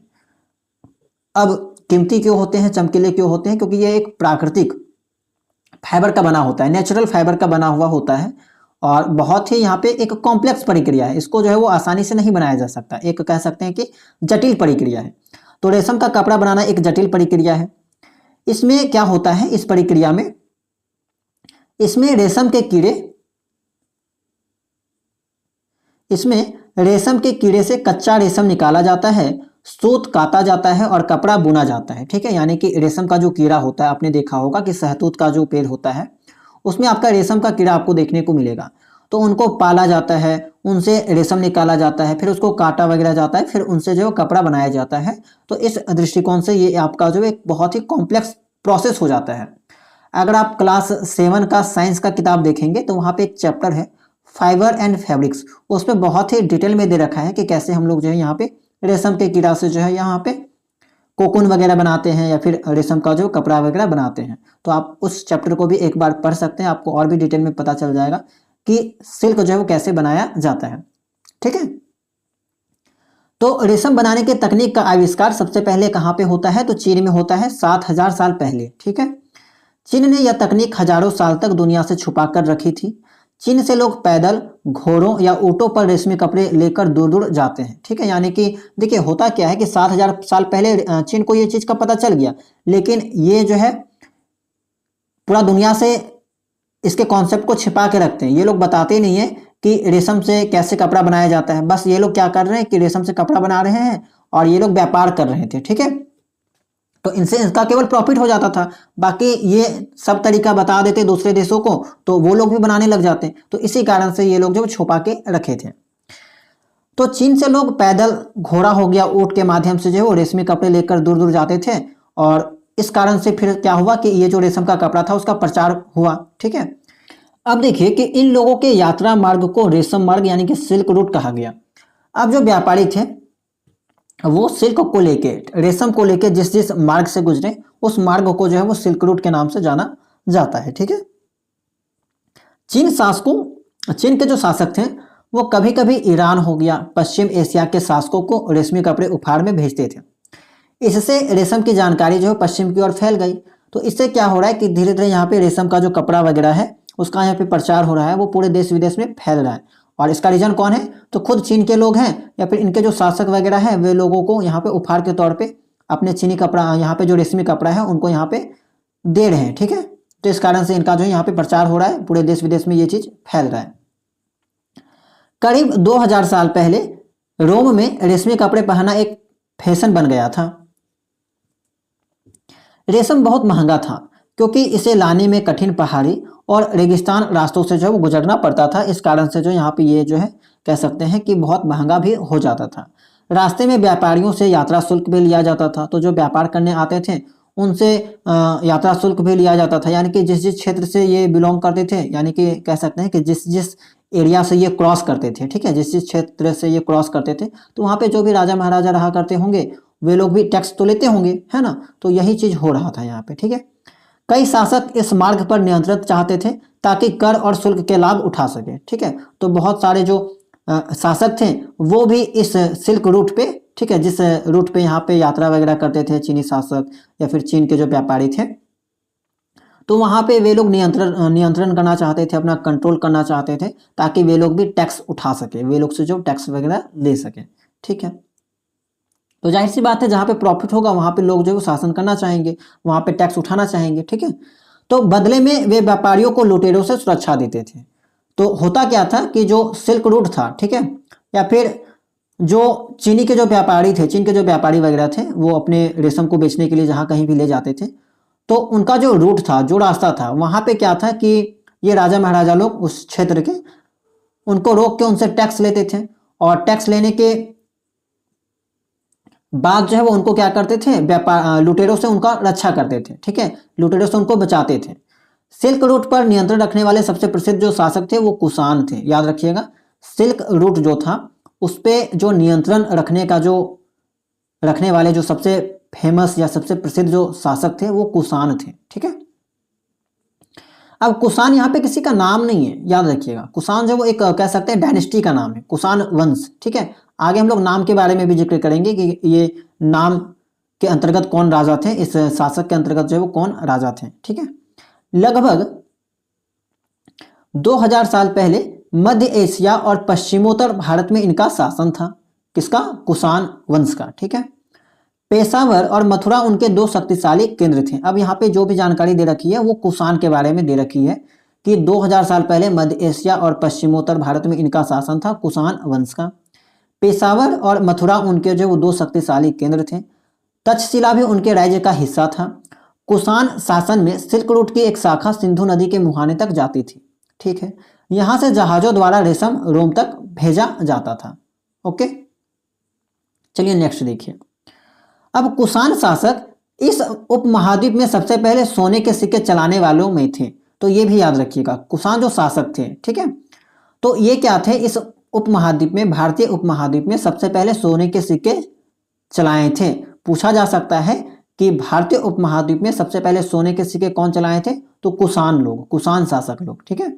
अब कीमती क्यों होते हैं, चमकीले क्यों होते हैं, क्योंकि ये एक प्राकृतिक फाइबर का बना होता है, नेचुरल फाइबर का बना हुआ होता है और बहुत ही यहाँ पे एक कॉम्प्लेक्स प्रक्रिया है, इसको जो है वो आसानी से नहीं बनाया जा सकता, एक कह सकते हैं कि जटिल प्रक्रिया है। तो रेशम का कपड़ा बनाना एक जटिल प्रक्रिया है। इसमें क्या होता है, इस प्रक्रिया में इसमें रेशम के कीड़े से कच्चा रेशम निकाला जाता है, सूत काता जाता है और कपड़ा बुना जाता है। ठीक है, यानी कि रेशम का जो कीड़ा होता है, आपने देखा होगा कि शहतूत का जो पेड़ होता है उसमें आपका रेशम का कीड़ा आपको देखने को मिलेगा। तो उनको पाला जाता है, उनसे रेशम निकाला जाता है, फिर उसको काटा वगैरह जाता है, फिर उनसे जो कपड़ा बनाया जाता है। तो इस दृष्टिकोण से ये आपका जो एक बहुत ही कॉम्प्लेक्स प्रोसेस हो जाता है। अगर आप क्लास 7 का साइंस का किताब देखेंगे तो वहाँ पे एक चैप्टर है फाइबर एंड फैब्रिक्स, उसमें बहुत ही डिटेल में दे रखा है कि कैसे हम लोग जो है यहाँ पे रेशम के कीड़ा से जो है यहाँ पे कोकून वगैरह बनाते हैं या फिर रेशम का जो कपड़ा वगैरह बनाते हैं। तो आप उस चैप्टर को भी एक बार पढ़ सकते हैं, आपको और भी डिटेल में पता चल जाएगा कि सिल्क जो है वो कैसे बनाया जाता है। ठीक है, तो रेशम बनाने के तकनीक का आविष्कार सबसे पहले कहाँ पे होता है, तो चीन में होता है 7000 साल पहले। ठीक है, चीन ने यह तकनीक हजारों साल तक दुनिया से छुपा कर रखी थी। चीन से लोग पैदल, घोड़ों या ऊँटों पर रेशमी कपड़े लेकर दूर दूर जाते हैं। ठीक है, यानी कि देखिए होता क्या है कि 7000 साल पहले चीन को ये चीज़ का पता चल गया, लेकिन ये जो है पूरा दुनिया से इसके कॉन्सेप्ट को छिपा के रखते हैं। ये लोग बताते ही नहीं है कि रेशम से कैसे कपड़ा बनाया जाता है, बस ये लोग क्या कर रहे हैं कि रेशम से कपड़ा बना रहे हैं और ये लोग व्यापार कर रहे थे। ठीक है, तो इनसे इसका केवल प्रॉफिट हो जाता था, बाकी ये सब तरीका बता देते दूसरे देशों को तो वो लोग भी बनाने लग जाते। तो इसी कारण से ये लोग जो छुपा के रखे थे। तो चीन से लोग पैदल, घोड़ा हो गया, ऊँट के माध्यम से जो है वो रेशमी कपड़े लेकर दूर दूर जाते थे और इस कारण से फिर क्या हुआ कि ये जो रेशम का कपड़ा था उसका प्रचार हुआ। ठीक है, अब देखिए कि इन लोगों के यात्रा मार्ग को रेशम मार्ग यानी कि सिल्क रूट कहा गया। अब जो व्यापारी थे वो सिल्क को लेके, रेशम को लेके जिस जिस मार्ग से गुजरे उस मार्ग को जो है वो सिल्क रूट के नाम से जाना जाता है। ठीक है, चीन के जो शासक थे वो कभी कभी ईरान हो गया, पश्चिम एशिया के शासकों को रेशमी कपड़े उपहार में भेजते थे। इससे रेशम की जानकारी जो है पश्चिम की ओर फैल गई। तो इससे क्या हो रहा है कि धीरे धीरे यहाँ पे रेशम का जो कपड़ा वगैरह है उसका यहाँ पे प्रचार हो रहा है, वो पूरे देश विदेश में फैल रहा है। और इसका रीजन कौन है, तो खुद चीन के लोग हैं या फिर इनके जो शासक वगैरह हैं वे लोगों को यहाँ पे उपहार के तौर पे अपने चीनी कपड़ा, यहाँ पे जो रेशमी कपड़ा है उनको यहाँ पे दे रहे हैं। ठीक है, तो इस कारण से इनका जो है यहाँ पे प्रचार हो रहा है, पूरे देश विदेश में ये चीज फैल रहा है। करीब 2000 साल पहले रोम में रेशमी कपड़े पहनना एक फैशन बन गया था। रेशम बहुत महंगा था क्योंकि इसे लाने में कठिन पहाड़ी और रेगिस्तान रास्तों से जो गुजरना पड़ता था। इस कारण से जो यहाँ पे ये जो है कह सकते हैं कि बहुत महंगा भी हो जाता था। रास्ते में व्यापारियों से यात्रा शुल्क भी लिया जाता था, तो जो व्यापार करने आते थे उनसे यात्रा शुल्क भी लिया जाता था, यानी कि जिस जिस क्षेत्र से ये बिलोंग करते थे, यानी कि कह सकते हैं कि जिस जिस एरिया से ये क्रॉस करते थे। ठीक है, जिस जिस क्षेत्र से ये क्रॉस करते थे तो वहाँ पे जो भी राजा महाराजा रहा करते होंगे वे लोग भी टैक्स तो लेते होंगे, है ना। तो यही चीज हो रहा था यहाँ पे। ठीक है, कई शासक इस मार्ग पर नियंत्रण चाहते थे ताकि कर और शुल्क के लाभ उठा सके। ठीक है, तो बहुत सारे जो शासक थे वो भी इस सिल्क रूट पे, ठीक है, जिस रूट पे यहाँ पे यात्रा वगैरह करते थे चीनी शासक या फिर चीन के जो व्यापारी थे, तो वहाँ पे वे लोग नियंत्रण करना चाहते थे, अपना कंट्रोल करना चाहते थे ताकि वे लोग भी टैक्स उठा सके, वे लोग से जो टैक्स वगैरह ले सके। ठीक है, तो जाहिर सी बात है जहाँ पे प्रॉफिट होगा वहाँ पे लोग जो है शासन करना चाहेंगे, वहाँ पे टैक्स उठाना चाहेंगे। ठीक है, तो बदले में वे व्यापारियों को लुटेरों से सुरक्षा देते थे। तो होता क्या था कि जो सिल्क रूट था, ठीक है, या फिर जो चीनी के जो व्यापारी थे, चीन के जो व्यापारी वगैरह थे वो अपने रेशम को बेचने के लिए जहाँ कहीं भी ले जाते थे, तो उनका जो रूट था, जो रास्ता था, वहाँ पे क्या था कि ये राजा महाराजा लोग उस क्षेत्र के उनको रोक के उनसे टैक्स लेते थे और टैक्स लेने के बाद जो है वो उनको क्या करते थे, व्यापार लुटेरों से उनका रक्षा करते थे। ठीक है, लुटेरों से उनको बचाते थे। सिल्क रूट पर नियंत्रण रखने वाले सबसे प्रसिद्ध जो शासक थे वो कुषाण थे। याद रखिएगा, सिल्क रूट जो था उस पर जो नियंत्रण रखने वाले जो सबसे फेमस या सबसे प्रसिद्ध जो शासक थे वो कुषाण थे। ठीक है, अब कुषाण यहाँ पे किसी का नाम नहीं है, याद रखिएगा। कुषाण जो वो एक कह सकते हैं डायनेस्टी का नाम है, कुषाण वंश। ठीक है, आगे हम लोग नाम के बारे में भी जिक्र करेंगे कि ये नाम के अंतर्गत कौन राजा थे, इस शासक के अंतर्गत जो है वो कौन राजा थे। ठीक है, लगभग 2000 साल पहले मध्य एशिया और पश्चिमोत्तर भारत में इनका शासन था। किसका? कुषाण वंश का। ठीक है। पेशावर और मथुरा उनके दो शक्तिशाली केंद्र थे। अब यहाँ पे जो भी जानकारी दे रखी है वो कुषाण के बारे में दे रखी है कि 2000 साल पहले मध्य एशिया और पश्चिमोत्तर भारत में इनका शासन था कुषाण वंश का। पेशावर और मथुरा उनके जो वो दो शक्तिशाली केंद्र थे। तक्षशिला भी उनके राज्य का हिस्सा था। कुषाण शासन में सिल्क रूट की एक शाखा सिंधु नदी के मुहाने तक जाती थी। ठीक है। यहां से जहाजों द्वारा रेशम रोम तक भेजा जाता था। ओके, चलिए नेक्स्ट देखिए। अब कुषाण शासक इस उपमहाद्वीप में सबसे पहले सोने के सिक्के चलाने वालों में थे, तो ये भी याद रखिएगा। कुषाण जो शासक थे, ठीक है, तो ये क्या थे? इस उपमहाद्वीप में, भारतीय उपमहाद्वीप में सबसे पहले सोने के सिक्के चलाए थे। पूछा जा सकता है कि भारतीय उपमहाद्वीप में सबसे पहले सोने के सिक्के कौन चलाए थे? तो कुषाण लोग, कुषाण शासक लोग। ठीक है।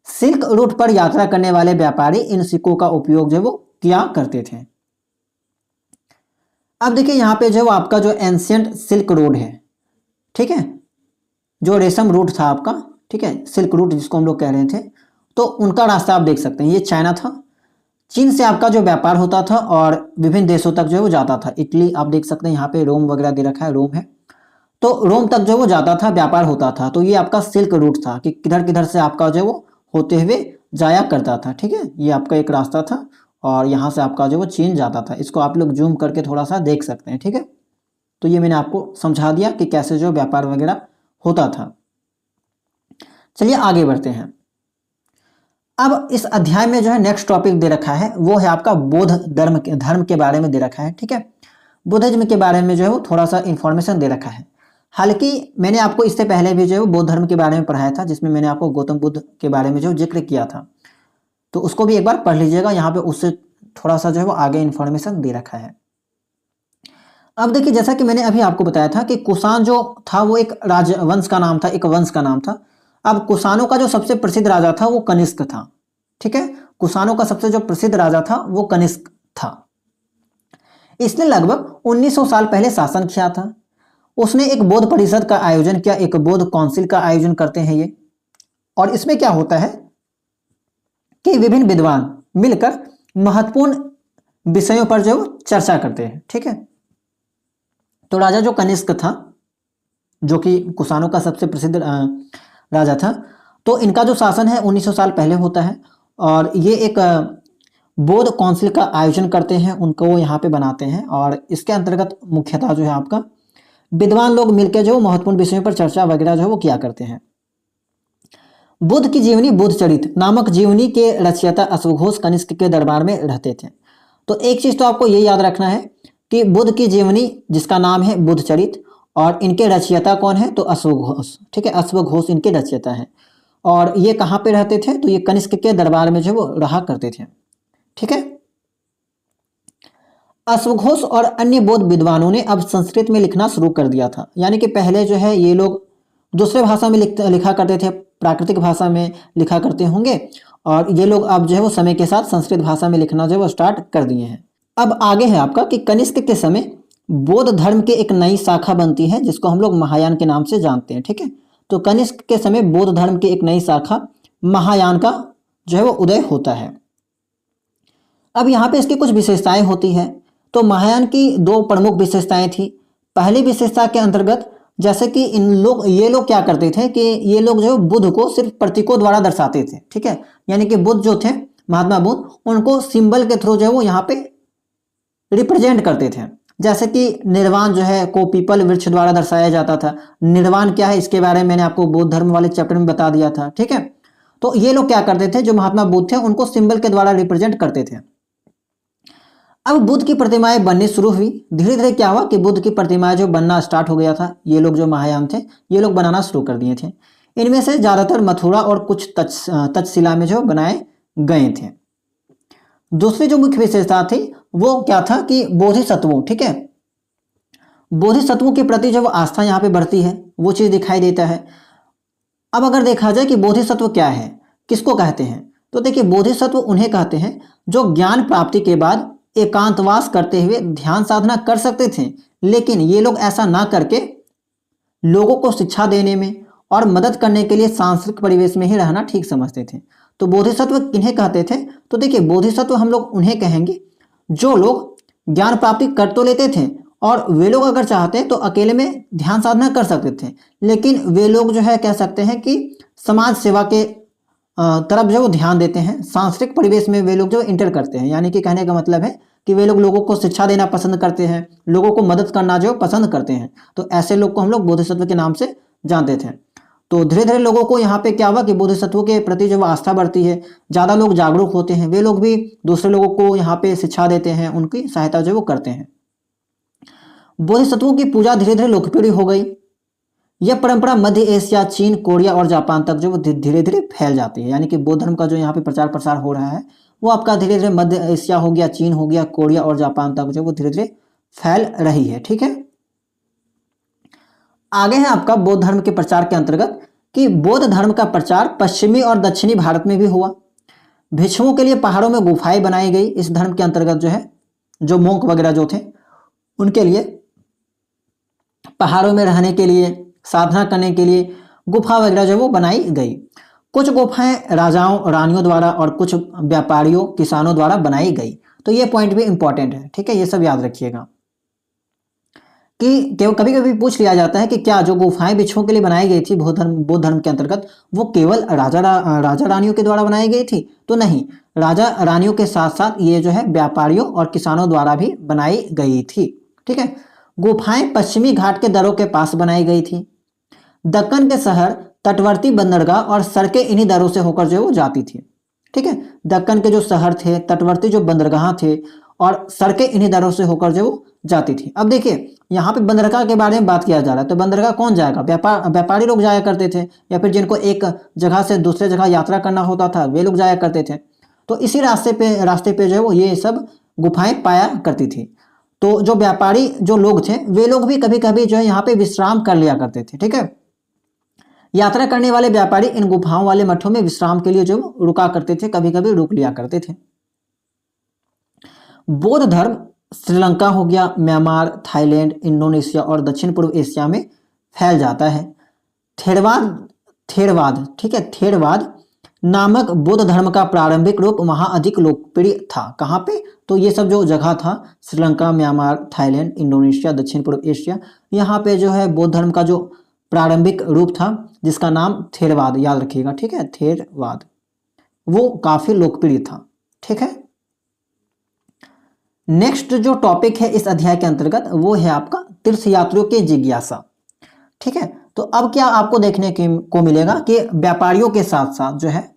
सिल्क रूट पर यात्रा करने वाले व्यापारी इन सिक्कों का उपयोग जो वो किया करते थे। अब देखिए यहाँ पे जो आपका जो एंशियंट सिल्क रोड है, ठीक है, जो रेशम रूट था आपका, ठीक है, सिल्क रूट जिसको हम लोग कह रहे थे, तो उनका रास्ता आप देख सकते हैं। ये चाइना था। चीन से आपका जो व्यापार होता था और विभिन्न देशों तक जो है वो जाता था। इटली आप देख सकते हैं, यहाँ पे रोम वगैरह दे रखा है, रोम है, तो रोम तक जो वो जाता था, व्यापार होता था। तो ये आपका सिल्क रूट था कि किधर किधर से आपका जो वो होते हुए जाया करता था। ठीक है, ये आपका एक रास्ता था और यहाँ से आपका जो वो चीन जाता था। इसको आप लोग जूम करके थोड़ा सा देख सकते हैं। ठीक है, तो ये मैंने आपको समझा दिया कि कैसे जो व्यापार वगैरह होता था। चलिए आगे बढ़ते हैं। अब इस अध्याय में जो है नेक्स्ट टॉपिक दे रखा है वो है आपका बौद्ध धर्म के बारे में दे रखा है। ठीक है, बुद्धिज्म के बारे में जो है वो थोड़ा सा इंफॉर्मेशन दे रखा है। हालांकि मैंने आपको इससे पहले भी जो है बौद्ध धर्म के बारे में पढ़ाया था, जिसमें मैंने आपको गौतम बुद्ध के बारे में जो जिक्र किया था, तो उसको भी एक बार पढ़ लीजिएगा। यहाँ पे उससे थोड़ा सा जो है वो आगे इंफॉर्मेशन दे रखा है। अब देखिए, जैसा कि मैंने अभी आपको बताया था कि कुषाण जो था वो एक राजवंश का नाम था, एक वंश का नाम था। अब कुषाणों का जो सबसे प्रसिद्ध राजा था वो कनिष्क था। ठीक है, कुषाणों का सबसे जो प्रसिद्ध राजा था वो कनिष्क था। इसने लगभग 1900 साल पहले शासन किया था। उसने एक बौद्ध परिषद का आयोजन किया, एक बौद्ध काउंसिल का आयोजन करते हैं ये। और इसमें क्या होता है कि विभिन्न विद्वान मिलकर महत्वपूर्ण विषयों पर जो चर्चा करते हैं। ठीक है, तो राजा जो कनिष्क था, जो कि कुषाणों का सबसे प्रसिद्ध राजा था, तो इनका जो शासन है 1900 साल पहले होता है और ये एक बौद्ध काउंसिल का आयोजन करते हैं, उनको वो यहाँ पे बनाते हैं। और इसके अंतर्गत मुख्यतः जो है आपका विद्वान लोग मिलकर जो महत्वपूर्ण विषयों पर चर्चा वगैरह जो है वो किया करते हैं। बुद्ध की जीवनी, बुद्ध चरित नामक जीवनी के रचयिता अश्वघोष कनिष्क के दरबार में रहते थे। तो एक चीज तो आपको ये याद रखना है कि बुद्ध की जीवनी जिसका नाम है बुद्ध चरित, और इनके रचयिता कौन है? तो अश्वघोष। ठीक है, अश्वघोष इनके रचयिता है। और ये कहाँ पे रहते थे? तो ये कनिष्क के दरबार में जो वो रहा करते थे। ठीक है, अश्वघोष और अन्य बौद्ध विद्वानों ने अब संस्कृत में लिखना शुरू कर दिया था। यानी कि पहले जो है ये लोग दूसरे भाषा में लिखा करते थे, प्राकृतिक भाषा में लिखा करते होंगे, और ये लोग अब जो है वो समय के साथ संस्कृत भाषा में लिखना जो है वो स्टार्ट कर दिए हैं। अब आगे है आपका कि कनिष्क के समय बौद्ध धर्म की एक नई शाखा बनती है जिसको हम लोग महायान के नाम से जानते हैं। ठीक है, तो कनिष्क के समय बौद्ध धर्म की एक नई शाखा महायान का जो है वो उदय होता है। अब यहाँ पे इसकी कुछ विशेषताएं होती है। तो महायान की दो प्रमुख विशेषताएं थी। पहली विशेषता के अंतर्गत जैसे कि ये लोग क्या करते थे कि ये लोग जो बुद्ध को सिर्फ प्रतीकों द्वारा दर्शाते थे। ठीक है, यानी कि बुद्ध जो थे, महात्मा बुद्ध, उनको सिंबल के थ्रू जो है वो यहाँ पे रिप्रेजेंट करते थे। जैसे कि निर्वाण जो है को पीपल वृक्ष द्वारा दर्शाया जाता था। निर्वाण क्या है इसके बारे में मैंने आपको बौद्ध धर्म वाले चैप्टर में बता दिया था। ठीक है, तो ये लोग क्या करते थे, जो महात्मा बुद्ध थे उनको सिंबल के द्वारा रिप्रेजेंट करते थे। अब बुद्ध की प्रतिमाएं बननी शुरू हुई। धीरे धीरे क्या हुआ कि बुद्ध की प्रतिमाएं जो बनना स्टार्ट हो गया था, ये लोग जो महायान थे ये लोग बनाना शुरू कर दिए थे। इनमें से ज्यादातर मथुरा और कुछ तक्षशिला में जो बनाए गए थे। दूसरी जो मुख्य विशेषता थी वो क्या था कि बोधिसत्वों, ठीक है, बोधिसत्वों के प्रति जब आस्था यहाँ पे बढ़ती है वो चीज दिखाई देता है। अब अगर देखा जाए कि बोधिसत्व क्या है, किसको कहते हैं, तो देखिए बोधिसत्व उन्हें कहते हैं जो ज्ञान प्राप्ति के बाद एकांतवास करते हुए ध्यान साधना कर सकते थे, लेकिन ये लोग ऐसा ना करके लोगों को शिक्षा देने में और मदद करने के लिए सांस्कृतिक परिवेश में ही रहना ठीक समझते थे। तो बोधिसत्व किन्हें कहते थे? तो देखिए, बोधिसत्व हम लोग उन्हें कहेंगे जो लोग ज्ञान प्राप्ति कर तो लेते थे और वे लोग अगर चाहते हैं तो अकेले में ध्यान साधना कर सकते थे, लेकिन वे लोग जो है कह सकते हैं कि समाज सेवा के तरफ जो वो ध्यान देते हैं। सांस्कृतिक परिवेश में वे लोग जो इंटर करते हैं, यानी कि कहने का मतलब है कि वे लोग लोगों को शिक्षा देना पसंद करते हैं, लोगों को मदद करना जो पसंद करते हैं। तो ऐसे लोग को हम लोग बोधिसत्व के नाम से जानते थे। तो धीरे धीरे लोगों को यहाँ पे क्या हुआ कि बोधिसत्वों के प्रति जो आस्था बढ़ती है, ज़्यादा लोग जागरूक होते हैं, वे लोग भी दूसरे लोगों को यहाँ पे शिक्षा देते हैं, उनकी सहायता जो वो करते हैं। बोधिसत्वों की पूजा धीरे धीरे लोकप्रिय हो गई। यह परंपरा मध्य एशिया, चीन, कोरिया और जापान तक जो धीरे धीरे फैल जाती है। यानी कि बौद्ध धर्म का जो यहाँ पे प्रचार प्रसार हो रहा है वो आपका धीरे धीरे मध्य एशिया हो गया, चीन हो गया, कोरिया और जापान तक जो वो धीरे धीरे फैल रही है। ठीक है, आगे है आपका बौद्ध धर्म के प्रचार के अंतर्गत कि बौद्ध धर्म का प्रचार पश्चिमी और दक्षिणी भारत में भी हुआ। भिक्षुओं के लिए पहाड़ों में गुफाएं बनाई गई। इस धर्म के अंतर्गत जो है जो मोंक वगैरह जो थे उनके लिए पहाड़ों में रहने के लिए, साधना करने के लिए गुफा वगैरह जो वो बनाई गई। कुछ गुफाएं राजाओं रानियों द्वारा और कुछ व्यापारियों किसानों द्वारा बनाई गई। तो ये पॉइंट भी इंपॉर्टेंट है। ठीक है, ये सब याद रखिएगा कि कभी कभी पूछ लिया जाता है कि क्या जो गुफाएं भिक्षुओं के लिए बनाई गई थी बौद्ध धर्म के अंतर्गत वो केवल राजा रानियों के द्वारा बनाई गई थी? तो नहीं, राजा रानियों के साथ साथ ये जो है व्यापारियों और किसानों द्वारा भी बनाई गई थी। ठीक है, गुफाएं पश्चिमी घाट के दरों के पास बनाई गई थी। दक्कन के शहर, तटवर्ती बंदरगाह और सड़कें इन्हीं दरों से होकर जो वो जाती थी। ठीक है, दक्कन के जो शहर थे, तटवर्ती जो बंदरगाह थे और सड़कें इन्हीं दरों से होकर जो वो जाती थी। अब देखिए यहाँ पे बंदरगाह के बारे में बात किया जा रहा है, तो बंदरगाह कौन जाएगा? व्यापारी लोग जाया करते थे, या फिर जिनको एक जगह से दूसरे जगह यात्रा करना होता था वे लोग जाया करते थे। तो इसी रास्ते पे जो है वो ये सब गुफाएं पाया करती थी। तो जो व्यापारी जो लोग थे वे लोग भी कभी कभी जो है यहाँ पे विश्राम कर लिया करते थे। ठीक है, यात्रा करने वाले व्यापारी इन गुफाओं वाले मठों में विश्राम के लिए जो रुका करते थे, कभी कभी रुक लिया करते थे। बौद्ध धर्म श्रीलंका हो गया, म्यांमार, थाईलैंड, इंडोनेशिया और दक्षिण पूर्व एशिया में फैल जाता है। थेरवाद ठीक है, थेरवाद नामक बौद्ध धर्म का प्रारंभिक रूप वहां अधिक लोकप्रिय था। कहाँ पे? तो ये सब जो जगह था श्रीलंका, म्यांमार, थाईलैंड, इंडोनेशिया, दक्षिण पूर्व एशिया, यहाँ पे जो है बौद्ध धर्म का जो प्रारंभिक रूप था जिसका नाम थेरवाद, याद रखिएगा। ठीक है, थेरवाद वो काफी लोकप्रिय था। ठीक है, नेक्स्ट जो टॉपिक है इस अध्याय के अंतर्गत वो है आपका तीर्थयात्रियों की जिज्ञासा। ठीक है, तो अब क्या आपको देखने को मिलेगा कि व्यापारियों के साथ साथ जो है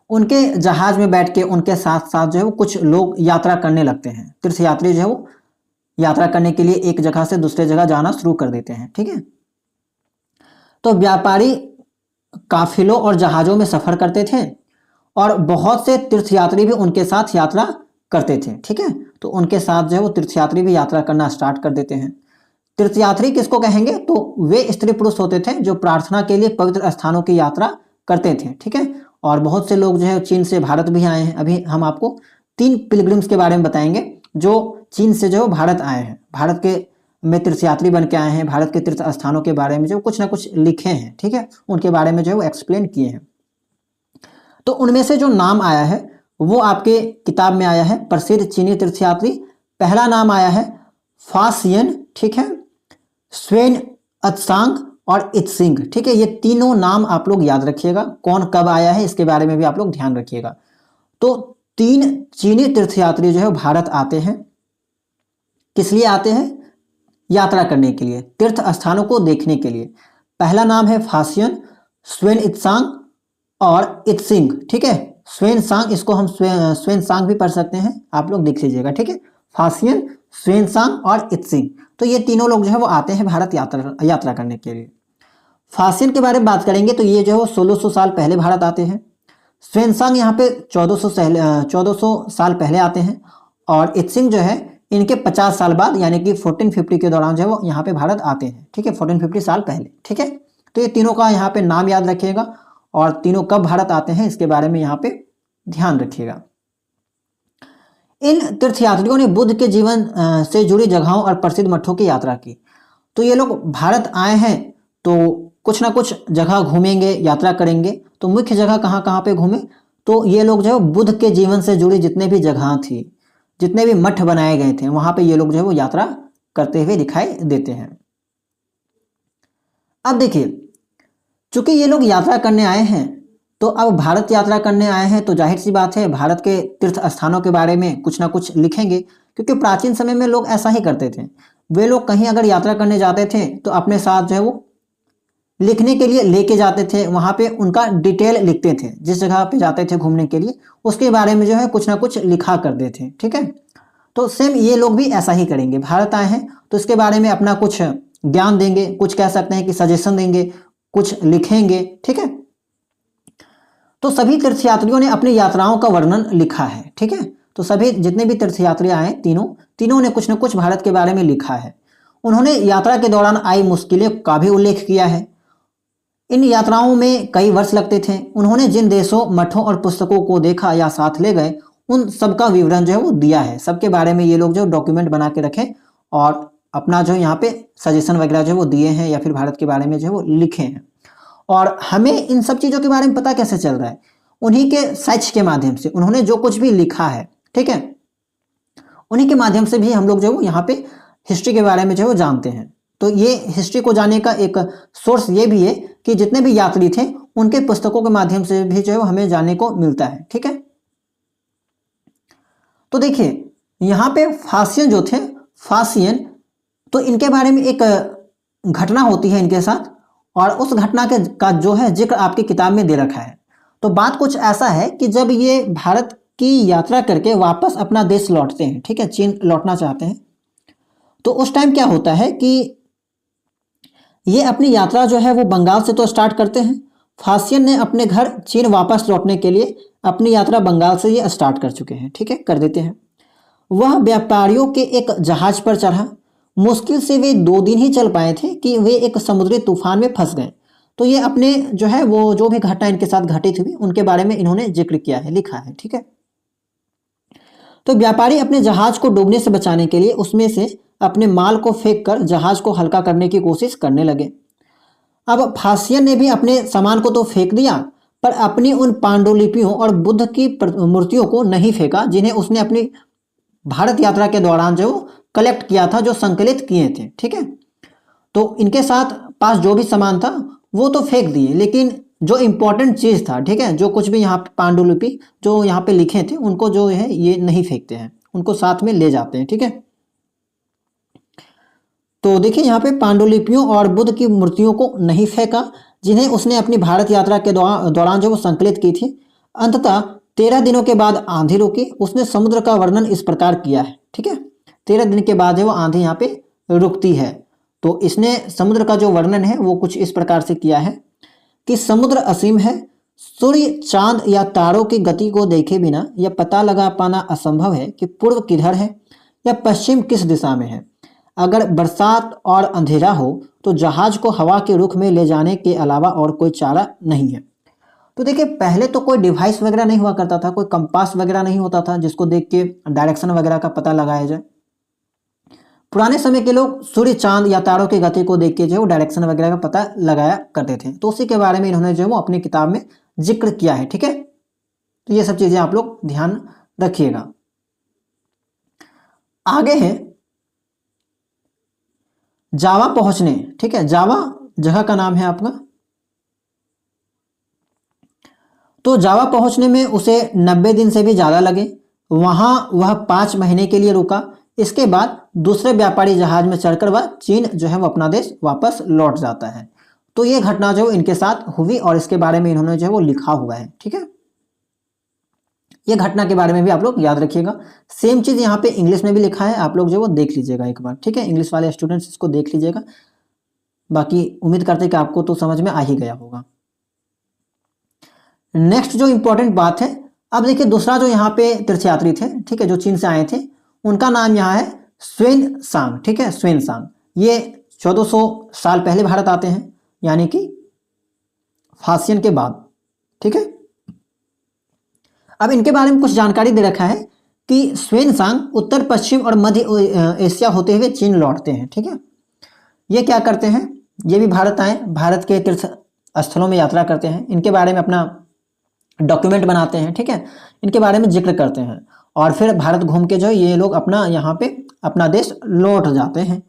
उनके जहाज में बैठ के उनके साथ साथ जो है वो कुछ लोग यात्रा करने लगते हैं। तीर्थयात्री जो है वो यात्रा करने के लिए एक जगह से दूसरे जगह जाना शुरू कर देते हैं। ठीक है, तो व्यापारी काफिलों और जहाजों में सफर करते थे और बहुत से तीर्थयात्री भी उनके साथ यात्रा करते थे। ठीक है, तो उनके साथ जो है वो तीर्थयात्री भी यात्रा करना स्टार्ट कर देते हैं। तीर्थयात्री किसको कहेंगे? तो वे स्त्री पुरुष होते थे जो प्रार्थना के लिए पवित्र स्थानों की यात्रा करते थे। ठीक है, और बहुत से लोग जो है चीन से भारत भी आए हैं। अभी हम आपको 3 पिलग्रिम्स के बारे में बताएंगे जो चीन से जो भारत आए हैं, भारत के में तीर्थयात्री बन के आए हैं, भारत के तीर्थ स्थानों के बारे में जो कुछ ना कुछ लिखे हैं। ठीक है, उनके बारे में जो है वो एक्सप्लेन किए हैं। तो उनमें से जो नाम आया है वो आपके किताब में आया है प्रसिद्ध चीनी तीर्थयात्री। पहला नाम आया है फासियन, ठीक है, स्वेन त्सांग और इत्सिंग। ठीक है, ये तीनों नाम आप लोग याद रखिएगा। कौन कब आया है इसके बारे में भी आप लोग ध्यान रखिएगा। तो 3 चीनी तीर्थयात्री जो है भारत आते हैं। किस लिए आते हैं? यात्रा करने के लिए, तीर्थ स्थानों को देखने के लिए। पहला नाम है फासियन, स्वेन त्सांग और इत्सिंग। ठीक है, स्वेन सांग, इसको हम स्वेन सांग भी पढ़ सकते हैं, आप लोग देख लीजिएगा। ठीक है, फासियन, स्वेन सांग और इत्सिंग, तो ये तीनों लोग जो है वो आते हैं भारत यात्रा करने के लिए। फासियन के बारे में बात करेंगे तो ये जो है वो 1600 साल पहले भारत आते हैं। स्वेन सांग यहाँ पे 1400 साल पहले आते हैं और इत्सिंग जो है इनके 50 साल बाद यानी कि 1450 के दौरान जो है वो यहाँ पे भारत आते हैं। ठीक है, 1450 साल पहले। ठीक है, तो ये तीनों का यहाँ पे नाम याद रखिएगा और तीनों कब भारत आते हैं इसके बारे में यहाँ पे ध्यान रखिएगा। इन तीर्थयात्रियों ने बुद्ध के जीवन से जुड़ी जगहों और प्रसिद्ध मठों की यात्रा की। तो ये लोग भारत आए हैं तो कुछ ना कुछ जगह घूमेंगे, यात्रा करेंगे। तो मुख्य जगह कहाँ कहाँ पे घूमे, तो ये लोग जो है बुद्ध के जीवन से जुड़ी जितने भी जगह थी, जितने भी मठ बनाए गए थे, वहां पे ये लोग जो है वो यात्रा करते हुए दिखाई देते हैं। अब देखिए, चूंकि ये लोग यात्रा करने आए हैं, तो अब भारत यात्रा करने आए हैं, तो जाहिर सी बात है भारत के तीर्थ स्थानों के बारे में कुछ ना कुछ लिखेंगे, क्योंकि प्राचीन समय में लोग ऐसा ही करते थे। वे लोग कहीं अगर यात्रा करने जाते थे तो अपने साथ जो है वो लिखने के लिए लेके जाते थे, वहां पे उनका डिटेल लिखते थे, जिस जगह पे जाते थे घूमने के लिए उसके बारे में जो है कुछ ना कुछ लिखा करते थे। ठीक है, तो सेम ये लोग भी ऐसा ही करेंगे। भारत आए हैं तो इसके बारे में अपना कुछ ज्ञान देंगे, कुछ कह सकते हैं कि सजेशन देंगे, कुछ लिखेंगे। ठीक है, तो सभी तीर्थयात्रियों ने अपनी यात्राओं का वर्णन लिखा है। ठीक है, तो सभी जितने भी तीर्थयात्री आए तीनों ने कुछ न कुछ भारत के बारे में लिखा है। उन्होंने यात्रा के दौरान आई मुश्किलें का भी उल्लेख किया है। इन यात्राओं में कई वर्ष लगते थे। उन्होंने जिन देशों, मठों और पुस्तकों को देखा या साथ ले गए, उन सबका विवरण जो है वो दिया है। सबके बारे में ये लोग जो डॉक्यूमेंट बना के रखे और अपना जो यहाँ पे सजेशन वगैरह जो है वो दिए हैं, या फिर भारत के बारे में जो है वो लिखे हैं। और हमें इन सब चीज़ों के बारे में पता कैसे चल रहा है, उन्हीं के सर्च के माध्यम से। उन्होंने जो कुछ भी लिखा है, ठीक है, उन्हीं के माध्यम से भी हम लोग जो है यहाँ पे हिस्ट्री के बारे में जो है वो जानते हैं। तो ये हिस्ट्री को जानने का एक सोर्स ये भी है कि जितने भी यात्री थे उनके पुस्तकों के माध्यम से भी जो है हमें जानने को मिलता है। ठीक है, तो देखिए यहाँ पे फासियन जो थे, फासियन, तो इनके बारे में एक घटना होती है इनके साथ, और उस घटना के का जो है जिक्र आपकी किताब में दे रखा है। तो बात कुछ ऐसा है कि जब ये भारत की यात्रा करके वापस अपना देश लौटते हैं, ठीक है, चीन लौटना चाहते हैं, तो उस टाइम क्या होता है कि ये अपनी यात्रा जो है वो बंगाल से तो स्टार्ट करते हैं। फासियन ने अपने घर चीन वापस लौटने के लिए अपनी यात्रा बंगाल से ये स्टार्ट कर चुके हैं। ठीक है, कर देते हैं। वह व्यापारियों के एक जहाज पर चढ़ा। मुश्किल से वे 2 दिन ही चल पाए थे कि वे एक समुद्री तूफान में फंस गए। तो ये अपने जो है वो जो भी घटना इनके साथ घटित हुई उनके बारे में इन्होंने जिक्र किया है, लिखा है। ठीक है, तो व्यापारी अपने जहाज को डूबने से बचाने के लिए उसमें से अपने माल को फेंक कर जहाज को हल्का करने की कोशिश करने लगे। अब फासियन ने भी अपने सामान को तो फेंक दिया, पर अपनी उन पांडुलिपियों और बुद्ध की मूर्तियों को नहीं फेंका, जिन्हें उसने अपनी भारत यात्रा के दौरान जो कलेक्ट किया था, जो संकलित किए थे। ठीक है, तो इनके साथ पास जो भी सामान था वो तो फेंक दिए, लेकिन जो इंपॉर्टेंट चीज था, ठीक है, जो कुछ भी यहाँ पे पांडुलिपि जो यहाँ पे लिखे थे उनको जो है ये नहीं फेंकते हैं, उनको साथ में ले जाते हैं। ठीक है, तो देखिए यहाँ पे पांडुलिपियों और बुद्ध की मूर्तियों को नहीं फेंका, जिन्हें उसने अपनी भारत यात्रा के दौरान जो वो संकलित की थी। अंततः 13 दिनों के बाद आंधी रुकी। उसने समुद्र का वर्णन इस प्रकार किया है। ठीक है, 13 दिन के बाद वो आंधी यहाँ पे रुकती है। तो इसने समुद्र का जो वर्णन है वो कुछ इस प्रकार से किया है कि समुद्र असीम है, सूर्य, चांद या तारों की गति को देखे बिना यह पता लगा पाना असंभव है कि पूर्व किधर है या पश्चिम किस दिशा में है। अगर बरसात और अंधेरा हो तो जहाज को हवा के रुख में ले जाने के अलावा और कोई चारा नहीं है। तो देखिए पहले तो कोई डिवाइस वगैरह नहीं हुआ करता था, कोई कंपास वगैरह नहीं होता था जिसको देख के डायरेक्शन वगैरह का पता लगाया जाए। पुराने समय के लोग सूर्य, चांद या तारों की गति को देख के जो डायरेक्शन वगैरह का पता लगाया करते थे। तो उसी के बारे में इन्होंने जो है वो अपनी किताब में जिक्र किया है। ठीक है, तो ये सब चीजें आप लोग ध्यान रखिएगा। आगे है जावा पहुंचने। ठीक है, जावा जगह का नाम है आपका। तो जावा पहुंचने में उसे 90 दिन से भी ज्यादा लगे। वहां वह 5 महीने के लिए रुका। इसके बाद दूसरे व्यापारी जहाज में चढ़कर वह चीन जो है वो अपना देश वापस लौट जाता है। तो ये घटना जो इनके साथ हुई और इसके बारे में इन्होंने जो है वो लिखा हुआ है। ठीक है, ये घटना के बारे में भी आप लोग याद रखिएगा। सेम चीज यहाँ पे इंग्लिश में भी लिखा है, आप लोग जो वो देख लीजिएगा एक बार। ठीक है, इंग्लिश वाले स्टूडेंट्स इसको देख लीजिएगा। बाकी उम्मीद करते हैं कि आपको तो समझ में आ ही गया होगा। नेक्स्ट जो इंपॉर्टेंट बात है, अब देखिए दूसरा जो यहाँ पे तीर्थयात्री थे, ठीक है, जो चीन से आए थे, उनका नाम यहाँ है स्वेन सांग। ठीक है, स्वेन सांग। ये 1400 साल पहले भारत आते हैं, यानी कि फासियन के बाद। ठीक है, अब इनके बारे में कुछ जानकारी दे रखा है कि स्वेन सांग उत्तर पश्चिम और मध्य एशिया होते हुए चीन लौटते हैं। ठीक है, ये क्या करते हैं, ये भी भारत आए, भारत के तीर्थ स्थलों में यात्रा करते हैं, इनके बारे में अपना डॉक्यूमेंट बनाते हैं, ठीक है, इनके बारे में जिक्र करते हैं और फिर भारत घूम के जो है ये लोग अपना यहाँ पे अपना देश लौट जाते हैं।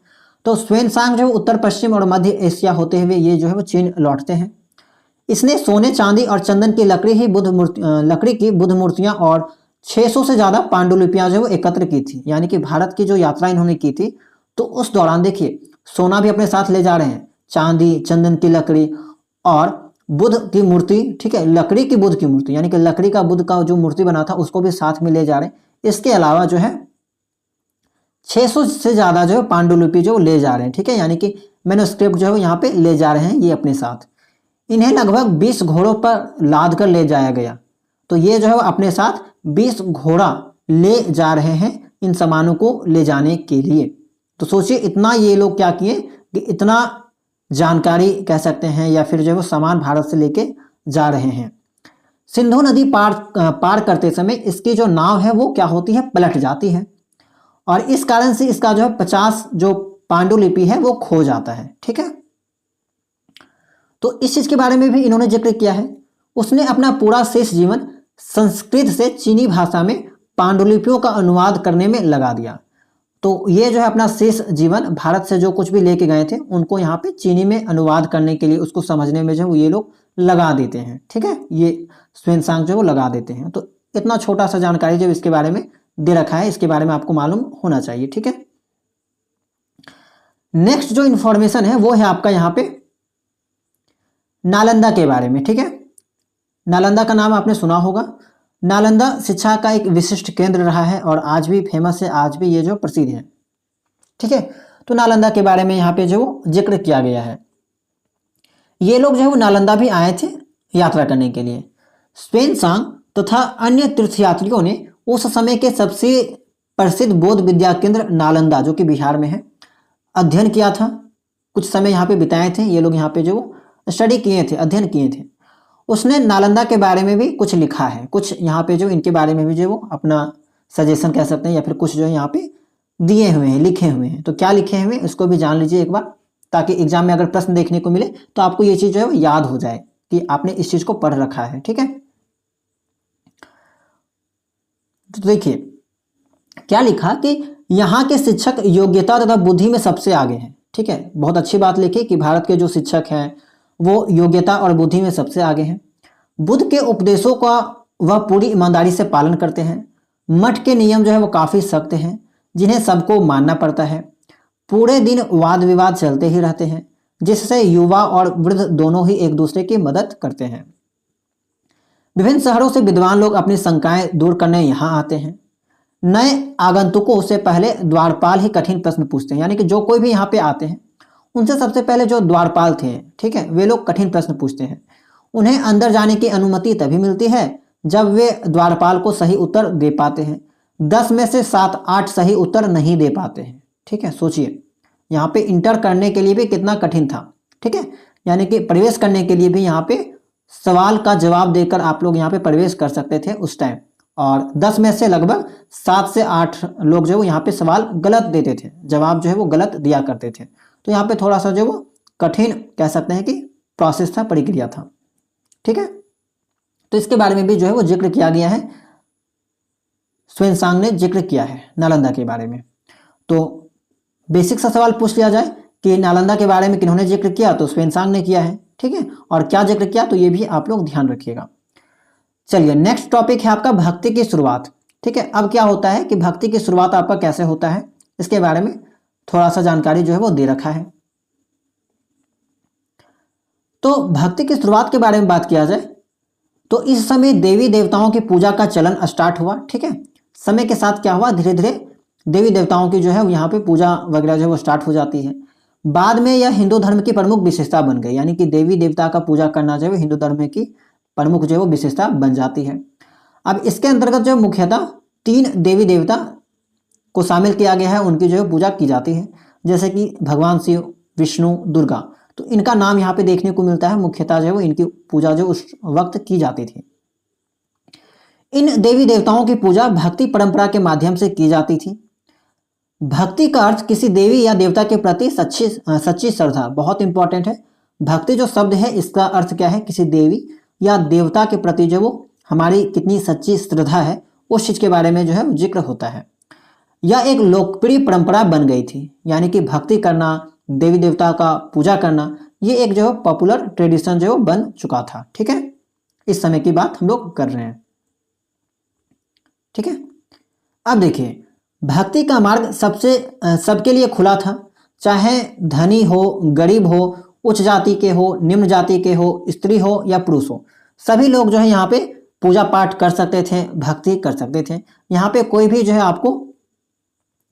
तो ह्वेनसांग जो उत्तर पश्चिम और मध्य एशिया होते हुए ये जो है वो चीन लौटते हैं। इसने सोने चांदी और चंदन की लकड़ी की बुद्ध मूर्तियां और 600 से ज्यादा पांडुलिपियां जो है वो एकत्र की थी। यानी कि भारत की जो यात्रा इन्होंने की थी तो उस दौरान देखिए सोना भी अपने साथ ले जा रहे हैं, चांदी, चंदन की लकड़ी और बुद्ध की मूर्ति, ठीक है, लकड़ी की बुद्ध की मूर्ति, यानी कि लकड़ी का बुद्ध का जो मूर्ति बना था उसको भी साथ में ले जा रहे हैं। इसके अलावा जो है 600 से ज्यादा जो है पांडुलिपि जो ले जा रहे हैं, ठीक है, यानी कि मैन्युस्क्रिप्ट जो है यहाँ पे ले जा रहे हैं ये अपने साथ। इन्हें लगभग 20 घोड़ों पर लाद कर ले जाया गया। तो ये जो है अपने साथ 20 घोड़ा ले जा रहे हैं इन सामानों को ले जाने के लिए। तो सोचिए इतना ये लोग क्या किए कि इतना जानकारी कह सकते हैं या फिर जो है वो सामान भारत से लेके जा रहे हैं। सिंधु नदी पार करते समय इसकी जो नाव है वो क्या होती है, पलट जाती है और इस कारण से इसका जो है 50 जो पांडुलिपि है वो खो जाता है, ठीक है। तो इस चीज के बारे में भी इन्होंने जिक्र किया है। उसने अपना पूरा शेष जीवन संस्कृत से चीनी भाषा में पांडुलिपियों का अनुवाद करने में लगा दिया। तो ये जो है अपना शेष जीवन भारत से जो कुछ भी लेके गए थे उनको यहाँ पे चीनी में अनुवाद करने के लिए, उसको समझने में जो ये लोग लगा देते हैं, ठीक है, ये ह्वेनसांग जो वो लगा देते हैं। तो इतना छोटा सा जानकारी जो इसके बारे में दे रखा है, इसके बारे में आपको मालूम होना चाहिए, ठीक है। नेक्स्ट जो इंफॉर्मेशन है वो है आपका यहाँ पे नालंदा के बारे में, ठीक है। नालंदा का नाम आपने सुना होगा। नालंदा शिक्षा का एक विशिष्ट केंद्र रहा है और आज भी फेमस है, आज भी ये जो प्रसिद्ध है, ठीक है। तो नालंदा के बारे में यहाँ पे जो जिक्र किया गया है, ये लोग जो है वो नालंदा भी आए थे यात्रा करने के लिए। ह्वेनसांग तथा अन्य तीर्थयात्रियों ने उस समय के सबसे प्रसिद्ध बौद्ध विद्या केंद्र नालंदा जो कि बिहार में है अध्ययन किया था। कुछ समय यहाँ पे बिताए थे ये लोग, यहाँ पे जो स्टडी किए थे, अध्ययन किए थे। उसने नालंदा के बारे में भी कुछ लिखा है, कुछ यहाँ पे जो इनके बारे में भी जो वो अपना सजेशन कह सकते हैं या फिर कुछ जो यहाँ पे दिए हुए हैं, लिखे हुए हैं। तो क्या लिखे हुए हैं इसको भी जान लीजिए एक बार, ताकि एग्जाम में अगर प्रश्न देखने को मिले तो आपको ये चीज जो है वो याद हो जाए कि आपने इस चीज को पढ़ रखा है, ठीक है। तो देखिए क्या लिखा कि यहाँ के शिक्षक योग्यता तथा बुद्धि में सबसे आगे हैं, ठीक है। बहुत अच्छी बात लिखी कि भारत के जो शिक्षक हैं वो योग्यता और बुद्धि में सबसे आगे हैं। बुद्ध के उपदेशों का वह पूरी ईमानदारी से पालन करते हैं। मठ के नियम जो है वो काफ़ी सख्त हैं जिन्हें सबको मानना पड़ता है। पूरे दिन वाद विवाद चलते ही रहते हैं जिससे युवा और वृद्ध दोनों ही एक दूसरे की मदद करते हैं। विभिन्न शहरों से विद्वान लोग अपनी शंकाएं दूर करने यहाँ आते हैं। नए आगंतुकों से पहले द्वारपाल ही कठिन प्रश्न पूछते हैं, यानी कि जो कोई भी यहाँ पे आते हैं उनसे सबसे पहले जो द्वारपाल थे, ठीक है, वे लोग कठिन प्रश्न पूछते हैं। उन्हें अंदर जाने की अनुमति तभी मिलती है जब वे द्वारपाल को सही उत्तर दे पाते हैं। 10 में से 7-8 सही उत्तर नहीं दे पाते हैं, ठीक है। सोचिए यहाँ पे इंटर करने के लिए भी कितना कठिन था, ठीक है, यानी कि प्रवेश करने के लिए भी यहाँ पे सवाल का जवाब देकर आप लोग यहाँ पे प्रवेश कर सकते थे उस टाइम। और 10 में से लगभग 7 से 8 लोग जो यहाँ पे सवाल गलत देते थे, जवाब जो है वो गलत दिया करते थे। तो यहाँ पे थोड़ा सा जो वो कठिन कह सकते हैं कि प्रोसेस था, प्रक्रिया था, ठीक है। तो इसके बारे में भी जो है वो जिक्र किया गया है, ह्वेनसांग ने जिक्र किया है नालंदा के बारे में। तो बेसिक सा सवाल पूछ लिया जाए कि नालंदा के बारे में किन्होंने जिक्र किया, तो ह्वेनसांग ने किया है, ठीक है। और क्या जिक्र किया तो ये भी आप लोग ध्यान रखिएगा। चलिए नेक्स्ट टॉपिक है आपका भक्ति की शुरुआत, ठीक है। अब क्या होता है कि भक्ति की शुरुआत आपका कैसे होता है इसके बारे में थोड़ा सा जानकारी जो है वो दे रखा है। तो भक्ति की शुरुआत के बारे में बात किया जाए तो इस समय देवी देवताओं की पूजा का चलन स्टार्ट हुआ, ठीक है। समय के साथ क्या हुआ, धीरे धीरे देवी देवताओं की जो है यहाँ पे पूजा वगैरह जो है वो स्टार्ट हो जाती है। बाद में यह हिंदू धर्म की प्रमुख विशेषता बन गई, यानी कि देवी देवता का पूजा करना जो है हिंदू धर्म की प्रमुख जो है वो विशेषता बन जाती है। अब इसके अंतर्गत जो मुख्यतः 3 देवी देवता को शामिल किया गया है, उनकी जो है पूजा की जाती है, जैसे कि भगवान शिव, विष्णु, दुर्गा। तो इनका नाम यहाँ पे देखने को मिलता है, मुख्यतः जो है वो इनकी पूजा जो उस वक्त की जाती थी। इन देवी देवताओं की पूजा भक्ति परंपरा के माध्यम से की जाती थी। भक्ति का अर्थ किसी देवी या देवता के प्रति सच्ची श्रद्धा, बहुत इंपॉर्टेंट है। भक्ति जो शब्द है इसका अर्थ क्या है, किसी देवी या देवता के प्रति जो वो हमारी कितनी सच्ची श्रद्धा है उस चीज के बारे में जो है जिक्र होता है। यह एक लोकप्रिय परंपरा बन गई थी, यानी कि भक्ति करना, देवी देवता का पूजा करना, ये एक जो पॉपुलर ट्रेडिशन जो बन चुका था। ठीक है, इस समय की बात हम लोग कर रहे हैं। ठीक है, अब देखिए भक्ति का मार्ग सबके लिए खुला था, चाहे धनी हो, गरीब हो, उच्च जाति के हो, निम्न जाति के हो, स्त्री हो या पुरुष हो, सभी लोग जो है यहाँ पे पूजा पाठ कर सकते थे, भक्ति कर सकते थे। यहाँ पे कोई भी जो है आपको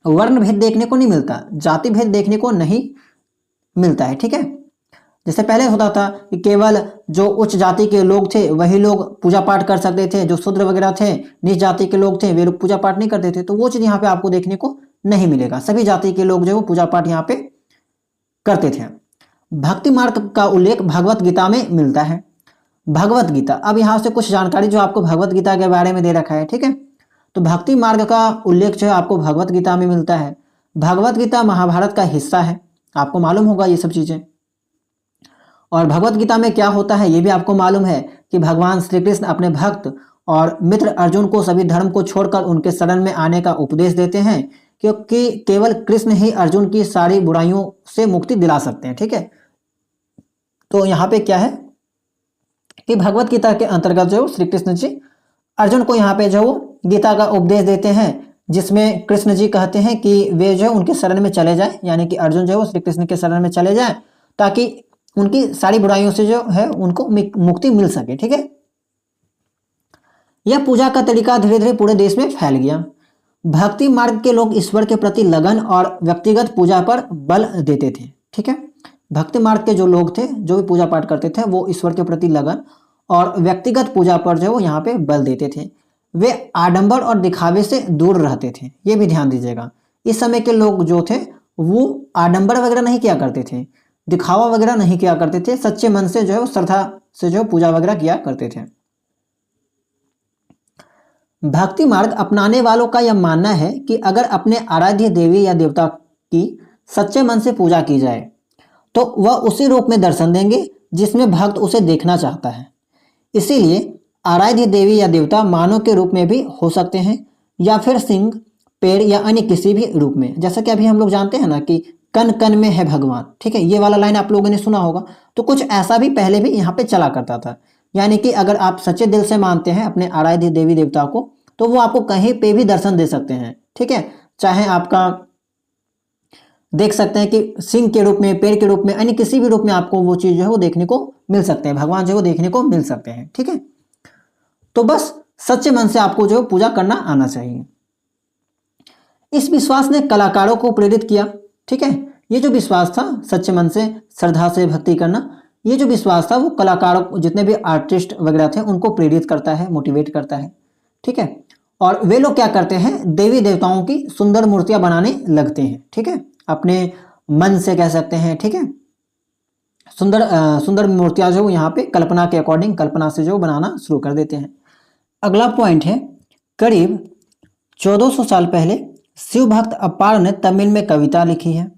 वर्ण भेद देखने को नहीं मिलता, जाति भेद देखने को नहीं मिलता है। ठीक है, जैसे पहले होता था कि केवल जो उच्च जाति के लोग थे वही लोग पूजा पाठ कर सकते थे, जो शूद्र वगैरह थे, नीच जाति के लोग थे, वे लोग पूजा पाठ नहीं करते थे। तो वो चीज यहाँ पे आपको देखने को नहीं मिलेगा, सभी जाति के लोग जो है पूजा पाठ यहाँ पे करते थे। भक्ति मार्ग का उल्लेख भगवत गीता में मिलता है। भगवत गीता, अब यहाँ से कुछ जानकारी जो आपको भगवत गीता के बारे में दे रखा है। ठीक है, तो भक्ति मार्ग का उल्लेख जो है आपको भगवत गीता में मिलता है। भगवत गीता महाभारत का हिस्सा है, आपको मालूम होगा ये सब चीजें। और भगवत गीता में क्या होता है ये भी आपको मालूम है कि भगवान श्री कृष्ण अपने भक्त और मित्र अर्जुन को सभी धर्म को छोड़कर उनके शरण में आने का उपदेश देते हैं, क्योंकि केवल कृष्ण ही अर्जुन की सारी बुराइयों से मुक्ति दिला सकते हैं। ठीक है, तो यहाँ पे क्या है कि भगवत गीता के अंतर्गत जो श्री कृष्ण जी अर्जुन को यहाँ पे जो गीता का उपदेश देते हैं, जिसमें कृष्ण जी कहते हैं कि वे जो उनके शरण में चले जाए, यानी कि अर्जुन जो है श्री कृष्ण के शरण में चले जाए ताकि उनकी सारी बुराइयों से जो है उनको मुक्ति मिल सके। ठीक है, यह पूजा का तरीका धीरे धीरे पूरे देश में फैल गया। भक्ति मार्ग के लोग ईश्वर के प्रति लगन और व्यक्तिगत पूजा पर बल देते थे। ठीक है, भक्ति मार्ग के जो लोग थे, जो भी पूजा पाठ करते थे, वो ईश्वर के प्रति लगन और व्यक्तिगत पूजा पर जो यहाँ पे बल देते थे। वे आडंबर और दिखावे से दूर रहते थे, ये भी ध्यान दीजिएगा। इस समय के लोग जो थे वो आडंबर वगैरह नहीं किया करते थे, दिखावा वगैरह नहीं किया करते थे, सच्चे मन से जो है श्रद्धा से जो पूजा वगैरह किया करते थे। भक्ति मार्ग अपनाने वालों का यह मानना है कि अगर अपने आराध्य देवी या देवता की सच्चे मन से पूजा की जाए तो वह उसी रूप में दर्शन देंगे जिसमें भक्त उसे देखना चाहता है। इसीलिए आराध्य देवी या देवता मानव के रूप में भी हो सकते हैं या फिर सिंह, पेड़ या अन्य किसी भी रूप में। जैसा कि अभी हम लोग जानते हैं ना कि कन कन में है भगवान। ठीक है, ये वाला लाइन आप लोगों ने सुना होगा। तो कुछ ऐसा भी पहले भी यहाँ पे चला करता था, यानी कि अगर आप सच्चे दिल से मानते हैं अपने आराध्य देवी देवता को तो वो आपको कहीं पे भी दर्शन दे सकते हैं। ठीक है, चाहे आपका देख सकते हैं कि सिंह के रूप में, पेड़ के रूप में, अन्य किसी भी रूप में आपको वो चीज जो है वो देखने को मिल सकते हैं, भगवान जो है वो देखने को मिल सकते हैं। ठीक है, तो बस सच्चे मन से आपको जो पूजा करना आना चाहिए। इस विश्वास ने कलाकारों को प्रेरित किया। ठीक है, ये जो विश्वास था सच्चे मन से श्रद्धा से भक्ति करना, ये जो विश्वास था वो कलाकारों, जितने भी आर्टिस्ट वगैरह थे, उनको प्रेरित करता है, मोटिवेट करता है। ठीक है, और वे लोग क्या करते हैं, देवी देवताओं की सुंदर मूर्तियां बनाने लगते हैं। ठीक है, अपने मन से कह सकते हैं। ठीक है, सुंदर मूर्तियां जो यहाँ पे कल्पना के अकॉर्डिंग, कल्पना से जो बनाना शुरू कर देते हैं। अगला पॉइंट है, करीब 1400 साल पहले शिव भक्त अप्पार ने तमिल में कविता लिखी है।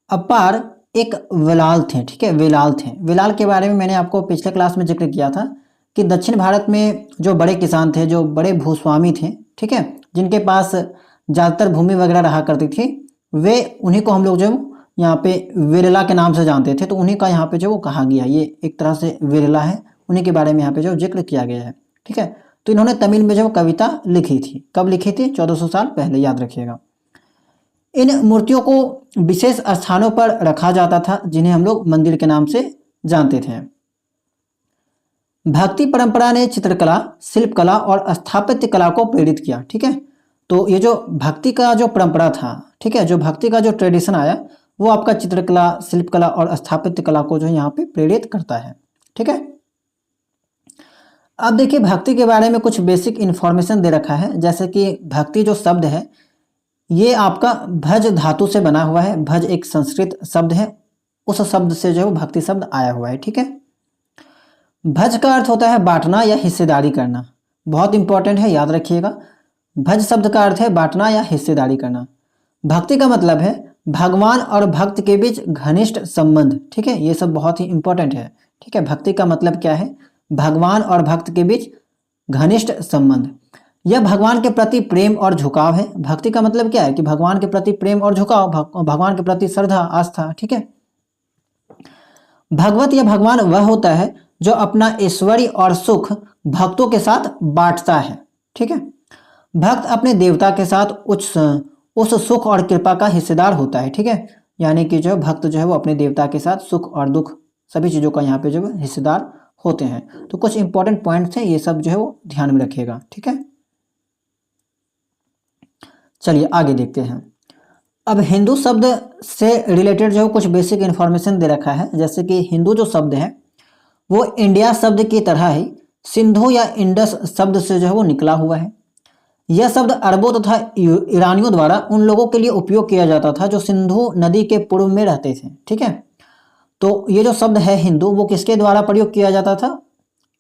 अप्पार एक वेलाल थे। ठीक है, वेलाल थे। वेलाल के बारे में मैंने आपको पिछले क्लास में जिक्र किया था कि दक्षिण भारत में जो बड़े किसान थे, जो बड़े भूस्वामी थे, ठीक है, जिनके पास ज़्यादातर भूमि वगैरह रहा करती थी, वे उन्हीं को हम लोग जो यहाँ पे वेरला के नाम से जानते थे। तो उन्हीं का यहाँ पे जो वो कहा गया, ये एक तरह से वेरला है, उन्हीं के बारे में यहाँ पे जो जिक्र किया गया है। ठीक है, तो इन्होंने तमिल में जो कविता लिखी थी, कब लिखी थी, 1400 साल पहले, याद रखिएगा। इन मूर्तियों को विशेष स्थानों पर रखा जाता था जिन्हें हम लोग मंदिर के नाम से जानते थे। भक्ति परंपरा ने चित्रकला, शिल्पकला और स्थापत्य कला को प्रेरित किया। ठीक है, तो ये जो भक्ति का जो परंपरा था, ठीक है, जो भक्ति का जो ट्रेडिशन आया, वो आपका चित्रकला, शिल्पकला और स्थापत्य कला को जो है यहाँ पे प्रेरित करता है। ठीक है, अब देखिए भक्ति के बारे में कुछ बेसिक इंफॉर्मेशन दे रखा है। जैसे कि भक्ति जो शब्द है ये आपका भज धातु से बना हुआ है। भज एक संस्कृत शब्द है, उस शब्द से जो भक्ति शब्द आया हुआ है। ठीक है, भज का अर्थ होता है बांटना या हिस्सेदारी करना, बहुत इंपॉर्टेंट है, याद रखिएगा। भज शब्द का अर्थ है बांटना या हिस्सेदारी करना। भक्ति का मतलब है भगवान और भक्त के बीच घनिष्ठ संबंध। ठीक है, ये सब बहुत ही इंपॉर्टेंट है। ठीक है, भक्ति का मतलब क्या है? भगवान और भक्त के बीच घनिष्ठ संबंध। यह भगवान के प्रति प्रेम और झुकाव है। भक्ति का मतलब क्या है? कि भगवान के प्रति प्रेम और झुकाव, भगवान के प्रति श्रद्धा, आस्था। ठीक है, भगवत या भगवान वह होता है जो अपना ऐश्वर्य और सुख भक्तों के साथ बांटता है। ठीक है, भक्त अपने देवता के साथ उस सुख और कृपा का हिस्सेदार होता है। ठीक है, यानी कि जो भक्त जो है वो अपने देवता के साथ सुख और दुख सभी चीज़ों का यहाँ पे जो है हिस्सेदार होते हैं। तो कुछ इंपॉर्टेंट पॉइंट्स हैं, ये सब जो है वो ध्यान में रखिएगा। ठीक है, चलिए आगे देखते हैं। अब हिंदू शब्द से रिलेटेड जो कुछ बेसिक इन्फॉर्मेशन दे रखा है। जैसे कि हिंदू जो शब्द है वो इंडिया शब्द की तरह ही सिंधु या इंडस शब्द से जो है वो निकला हुआ है। यह शब्द अरबों तथा ईरानियों द्वारा उन लोगों के लिए उपयोग किया जाता था जो सिंधु नदी के पूर्व में रहते थे। ठीक है, तो ये जो शब्द है हिंदू, वो किसके द्वारा प्रयोग किया जाता था?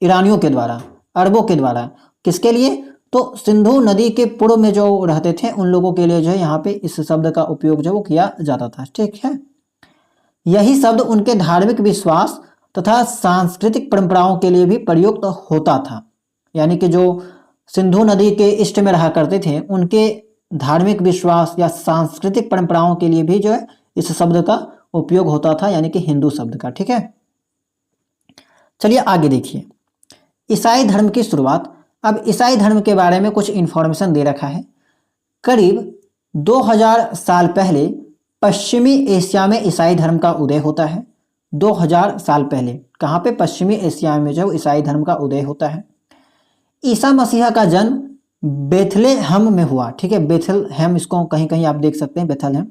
ईरानियों के द्वारा, अरबों के द्वारा। किसके लिए? तो सिंधु नदी के पूर्व में जो रहते थे उन लोगों के लिए जो है यहाँ पे इस शब्द का उपयोग जो वो किया जाता था। ठीक है, यही शब्द उनके धार्मिक विश्वास तथा सांस्कृतिक परंपराओं के लिए भी प्रयुक्त होता था। यानी कि जो सिंधु नदी के ईस्ट में रहा करते थे उनके धार्मिक विश्वास या सांस्कृतिक परंपराओं के लिए भी जो है इस शब्द का उपयोग होता था, यानी कि हिंदू शब्द का। ठीक है, चलिए आगे देखिए। ईसाई धर्म की शुरुआत। अब ईसाई धर्म के बारे में कुछ इंफॉर्मेशन दे रखा है। करीब 2000 साल पहले पश्चिमी एशिया में ईसाई धर्म का उदय होता है। 2000 साल पहले कहाँ पे? पश्चिमी एशिया में जो ईसाई धर्म का उदय होता है। ईसा मसीहा का जन्म बेथलेहम में हुआ। ठीक है, बेथलहेम, इसको कहीं कहीं आप देख सकते हैं बेथलहेम।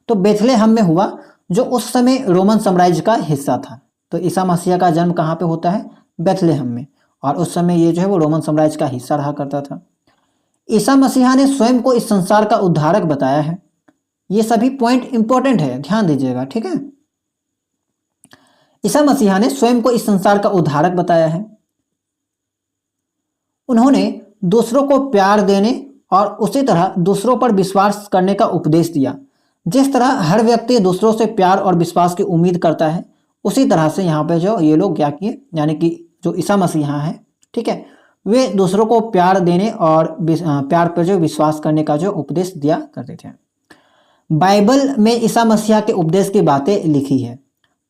तो बेथलेहम में हुआ जो उस समय रोमन साम्राज्य का हिस्सा था। तो ईसा मसीहा का जन्म कहाँ पे होता है? बेथलेहम में, और उस समय ये जो है वो रोमन साम्राज्य का हिस्सा रहा करता था। ईसा मसीहा ने स्वयं को इस संसार का उद्धारक बताया है। ये सभी पॉइंट इंपॉर्टेंट है, ध्यान दीजिएगा। ठीक है, ईसा मसीहा ने स्वयं को इस संसार का उद्धारक बताया है। उन्होंने दूसरों को प्यार देने और उसी तरह दूसरों पर विश्वास करने का उपदेश दिया। जिस तरह हर व्यक्ति दूसरों से प्यार और विश्वास की उम्मीद करता है, उसी तरह से यहाँ पे जो ये लोग क्या किए, यानी कि जो ईसा मसीहा है, ठीक है, वे दूसरों को प्यार देने और प्यार पर जो विश्वास करने का जो उपदेश दिया करते थे। बाइबल में ईसा मसीहा के उपदेश की बातें लिखी है।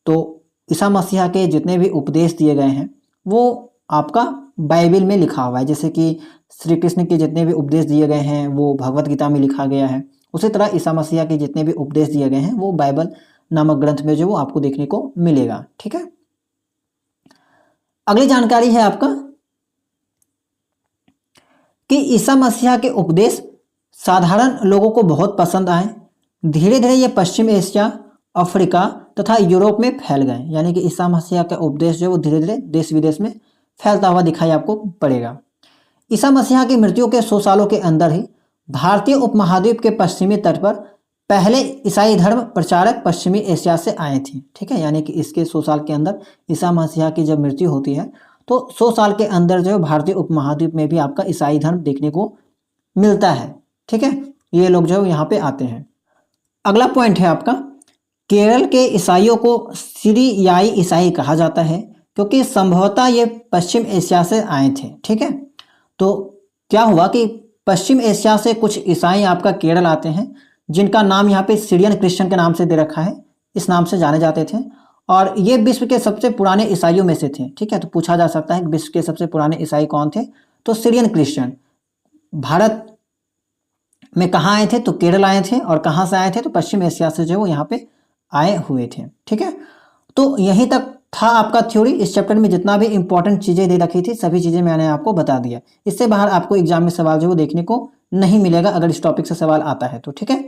तो ईसा मसीहा के जितने भी उपदेश दिए गए हैं वो आपका बाइबल में लिखा हुआ है। जैसे कि श्री कृष्ण के जितने भी उपदेश दिए गए हैं वो भगवत गीता में लिखा गया है। उसी तरह ईसा मसीहा के जितने भी उपदेश दिए गए हैं वो बाइबल नामक ग्रंथ में जो वो आपको देखने को मिलेगा। ठीक है, अगली जानकारी है आपका कि ईसा मसीहा के उपदेश साधारण लोगों को बहुत पसंद आए। धीरे धीरे ये पश्चिम एशिया, अफ्रीका तथा यूरोप में फैल गए। यानी कि ईसा मसीहा का उपदेश जो वो धीरे धीरे देश विदेश में फैलता हुआ दिखाई आपको पड़ेगा। ईसा मसीहा की मृत्यु के 100 सालों के अंदर ही भारतीय उपमहाद्वीप के पश्चिमी तट पर पहले ईसाई धर्म प्रचारक पश्चिमी एशिया से आए थे। ठीक है, यानी कि इसके 100 साल के अंदर ईसा मसीहा की जब मृत्यु होती है तो 100 साल के अंदर जो भारतीय उपमहाद्वीप में भी आपका ईसाई धर्म देखने को मिलता है। ठीक है, ये लोग जो यहाँ पे आते हैं। अगला पॉइंट है आपका, केरल के ईसाइयों को सीरियाई ईसाई कहा जाता है क्योंकि संभवतः ये पश्चिम एशिया से आए थे। ठीक है, तो क्या हुआ कि पश्चिम एशिया से कुछ ईसाई आपका केरल आते हैं जिनका नाम यहाँ पे सीरियन क्रिश्चियन के नाम से दे रखा है, इस नाम से जाने जाते थे, और ये विश्व के सबसे पुराने ईसाइयों में से थे। ठीक है, तो पूछा जा सकता है कि विश्व के सबसे पुराने ईसाई कौन थे? तो सीरियन क्रिश्चियन। भारत में कहाँ आए थे? तो केरल आए थे। और कहाँ से आए थे? तो पश्चिम एशिया से जो वो यहाँ पे आए हुए थे। ठीक है, तो यहीं तक था आपका थ्योरी। इस चैप्टर में जितना भी इंपॉर्टेंट चीजें दे रखी थी सभी चीजें मैंने आपको बता दिया। इससे बाहर आपको एग्जाम में सवाल जो वो देखने को नहीं मिलेगा अगर इस टॉपिक से सवाल आता है तो। ठीक है,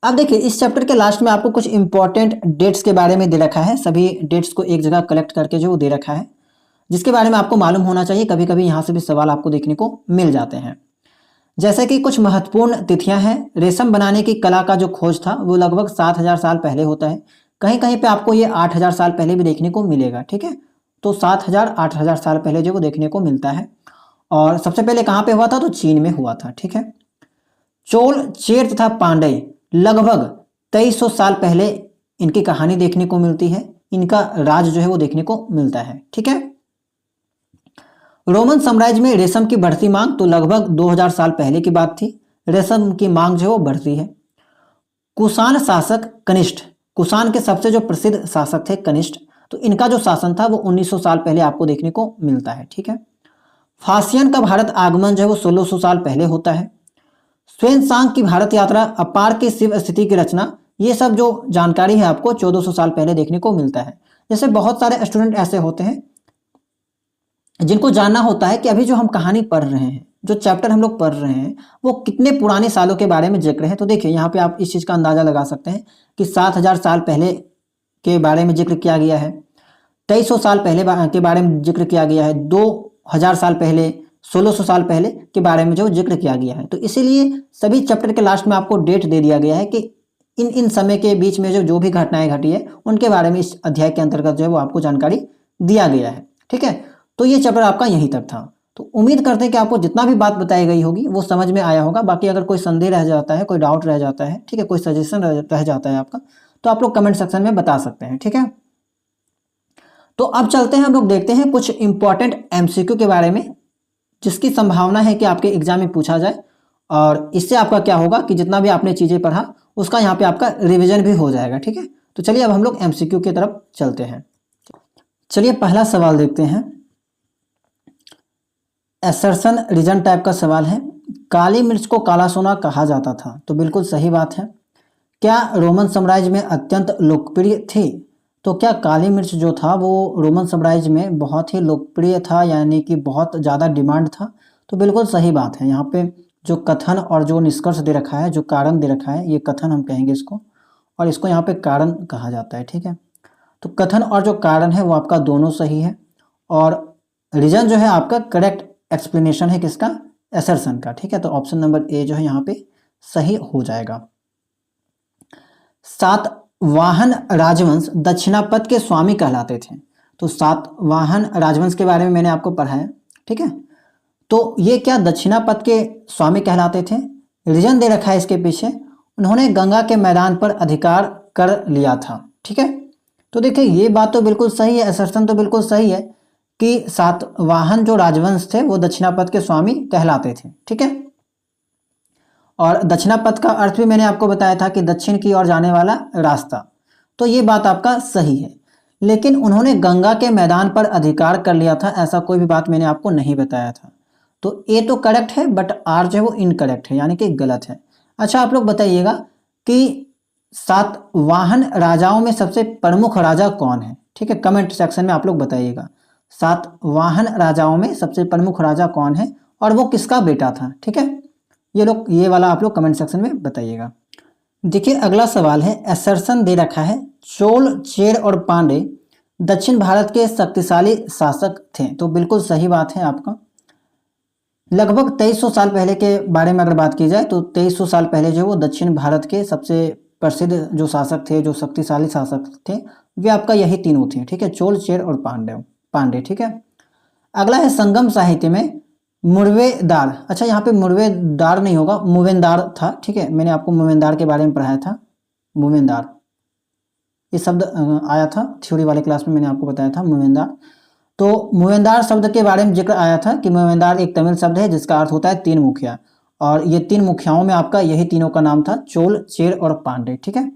अब देखिए इस चैप्टर के लास्ट में आपको कुछ इंपॉर्टेंट डेट्स के बारे में दे रखा है। सभी डेट्स को एक जगह कलेक्ट करके जो वो दे रखा है जिसके बारे में आपको मालूम होना चाहिए। कभी कभी यहाँ से भी सवाल आपको देखने को मिल जाते हैं। जैसे कि कुछ महत्वपूर्ण तिथियां हैं। रेशम बनाने की कला का जो खोज था वो लगभग 7000 साल पहले होता है। कहीं कहीं पे आपको ये 8000 साल पहले भी देखने को मिलेगा। ठीक है, तो 7000 8000 साल पहले जो वो देखने को मिलता है। और सबसे पहले कहाँ पे हुआ था? तो चीन में हुआ था। ठीक है, चोल, चेर तथा पांड्य लगभग 2300 साल पहले इनकी कहानी देखने को मिलती है, इनका राज जो है वो देखने को मिलता है। ठीक है। रोमन साम्राज्य में रेशम की बढ़ती मांग, तो लगभग 2000 साल पहले की बात थी, रेशम की मांग जो है वो बढ़ती है। कुषाण शासक कनिष्ठ, कुषाण के सबसे जो प्रसिद्ध शासक थे कनिष्ठ, तो इनका जो शासन था वो 1900 साल पहले आपको देखने को मिलता है। ठीक है। फासियन का भारत आगमन जो है वो 1600 साल पहले होता है। xuanzang की भारत यात्रा, अपार की शिव स्थिति की रचना, ये सब जो जानकारी है आपको 1400 साल पहले देखने को मिलता है। जैसे बहुत सारे स्टूडेंट ऐसे होते हैं जिनको जानना होता है कि अभी जो हम कहानी पढ़ रहे हैं, जो चैप्टर हम लोग पढ़ रहे हैं, वो कितने पुराने सालों के बारे में जिक्र है। तो देखिए यहाँ पे आप इस चीज़ का अंदाज़ा लगा सकते हैं कि 7000 साल पहले के बारे में जिक्र किया गया है, 2300 साल पहले के बारे में जिक्र किया गया है, 2000 साल पहले, 1600 साल पहले के बारे में जो जिक्र किया गया है। तो इसीलिए सभी चैप्टर के लास्ट में आपको डेट दे दिया गया है कि इन समय के बीच में जो भी घटनाएं घटी है उनके बारे में इस अध्याय के अंतर्गत जो है वो आपको जानकारी दिया गया है। ठीक है। तो ये चैप्टर आपका यहीं तक था। तो उम्मीद करते हैं कि आपको जितना भी बात बताई गई होगी वो समझ में आया होगा। बाकी अगर कोई संदेह रह जाता है, कोई डाउट रह जाता है, ठीक है, कोई सजेशन रह जाता है आपका, तो आप लोग कमेंट सेक्शन में बता सकते हैं। ठीक है। तो अब चलते हैं, हम लोग देखते हैं कुछ इंपॉर्टेंट एमसीक्यू के बारे में जिसकी संभावना है कि आपके एग्जाम में पूछा जाए, और इससे आपका क्या होगा कि जितना भी आपने चीज़ें पढ़ा उसका यहाँ पे आपका रिवीजन भी हो जाएगा। ठीक है। तो चलिए अब हम लोग एमसीक्यू की तरफ चलते हैं। चलिए पहला सवाल देखते हैं। एसर्शन रीजन टाइप का सवाल है। काली मिर्च को काला सोना कहा जाता था, तो बिल्कुल सही बात है। क्या रोमन साम्राज्य में अत्यंत लोकप्रिय थी? तो क्या काली मिर्च जो था वो रोमन साम्राज्य में बहुत ही लोकप्रिय था, यानी कि बहुत ज़्यादा डिमांड था? तो बिल्कुल सही बात है। यहाँ पे जो कथन और जो निष्कर्ष दे रखा है, जो कारण दे रखा है, ये कथन हम कहेंगे इसको, और इसको यहाँ पे कारण कहा जाता है। ठीक है। तो कथन और जो कारण है वो आपका दोनों सही है, और रीजन जो है आपका करेक्ट एक्सप्लेनेशन है किसका? एसर्शन का। ठीक है। तो ऑप्शन नंबर ए जो है यहाँ पे सही हो जाएगा। सातवाहन राजवंश दक्षिणापथ के स्वामी कहलाते थे। तो सातवाहन राजवंश के बारे में मैंने आपको पढ़ाया। ठीक है। तो ये क्या दक्षिणापथ के स्वामी कहलाते थे? रीजन दे रखा है इसके पीछे, उन्होंने गंगा के मैदान पर अधिकार कर लिया था। ठीक है। तो देखिए ये बात तो बिल्कुल सही है, असर्शन तो बिल्कुल सही है कि सातवाहन जो राजवंश थे वो दक्षिणापथ के स्वामी कहलाते थे। ठीक है। और दक्षिणापथ का अर्थ भी मैंने आपको बताया था कि दक्षिण की ओर जाने वाला रास्ता, तो ये बात आपका सही है। लेकिन उन्होंने गंगा के मैदान पर अधिकार कर लिया था, ऐसा कोई भी बात मैंने आपको नहीं बताया था। तो ए तो करेक्ट है, बट आर जो है वो इनकरेक्ट है, यानी कि गलत है। अच्छा आप लोग बताइएगा कि सातवाहन राजाओं में सबसे प्रमुख राजा कौन है? ठीक है, कमेंट सेक्शन में आप लोग बताइएगा सातवाहन राजाओं में सबसे प्रमुख राजा कौन है और वो किसका बेटा था। ठीक है, ये वाला आप लोग कमेंट सेक्शन में बताइएगा। देखिए अगला सवाल है, एसर्शन दे रखा है चोल, चेर और पांडे दक्षिण भारत के शक्तिशाली शासक थे। तो बिल्कुल सही बात है आपका। लगभग 2300 साल पहले के बारे में अगर बात की जाए तो 2300 साल पहले जो वो दक्षिण भारत के सबसे प्रसिद्ध जो शासक थे, जो शक्तिशाली शासक थे, वे आपका यही तीनों थे। ठीक है, चोल, चेर और पांडे। ठीक है। अगला है संगम साहित्य में मुर्वेदार। अच्छा यहाँ पे मुर्वेदार नहीं होगा, मुवेंदार था। ठीक है, मैंने आपको मुवेंदार के बारे में पढ़ाया था। मुवेंदार ये शब्द आया था थ्योरी वाले क्लास में, मैंने आपको बताया था मुवेंदार। तो मुवेंदार शब्द के बारे में जिक्र आया था कि मुवेंदार एक तमिल शब्द है जिसका अर्थ होता है तीन मुखिया, और ये तीन मुखियाओं में आपका यही तीनों का नाम था, चोल, चेर और पांडे। ठीक है,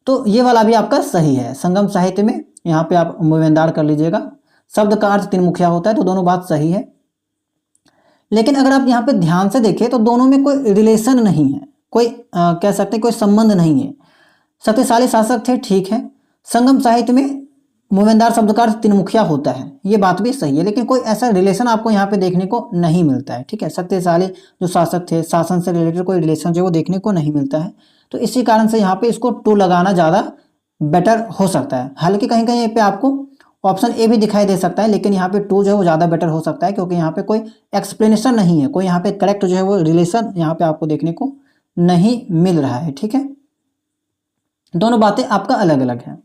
तो ये वाला भी आपका सही है। संगम साहित्य में यहाँ पे आप मुवेंदार कर लीजिएगा, शब्द का अर्थ तीन मुखिया होता है, तो दोनों बात सही है। लेकिन अगर आप यहाँ पे ध्यान से देखें तो दोनों में कोई रिलेशन नहीं है, कोई कह सकते हैं कोई संबंध नहीं है। शक्तिशाली शासक थे, ठीक है। संगम साहित्य में मुवेंदार शब्द का अर्थ तीन मुखिया होता है, ये बात भी सही है, लेकिन कोई ऐसा रिलेशन आपको यहाँ पे देखने को नहीं मिलता है। ठीक है, शक्तिशाली जो शासक थे, शासन से रिलेटेड कोई रिलेशन जो वो देखने को नहीं मिलता है। तो इसी कारण से यहाँ पे इसको टू लगाना ज़्यादा बेटर हो सकता है। हालांकि कहीं कहीं पे आपको ऑप्शन ए भी दिखाई दे सकता है, लेकिन यहाँ पे टू जो है वो ज़्यादा बेटर हो सकता है, क्योंकि यहाँ पे कोई एक्सप्लेनेशन नहीं है, कोई यहाँ पे करेक्ट जो है वो रिलेशन यहाँ पे आपको देखने को नहीं मिल रहा है। ठीक है, दोनों बातें आपका अलग अलग है।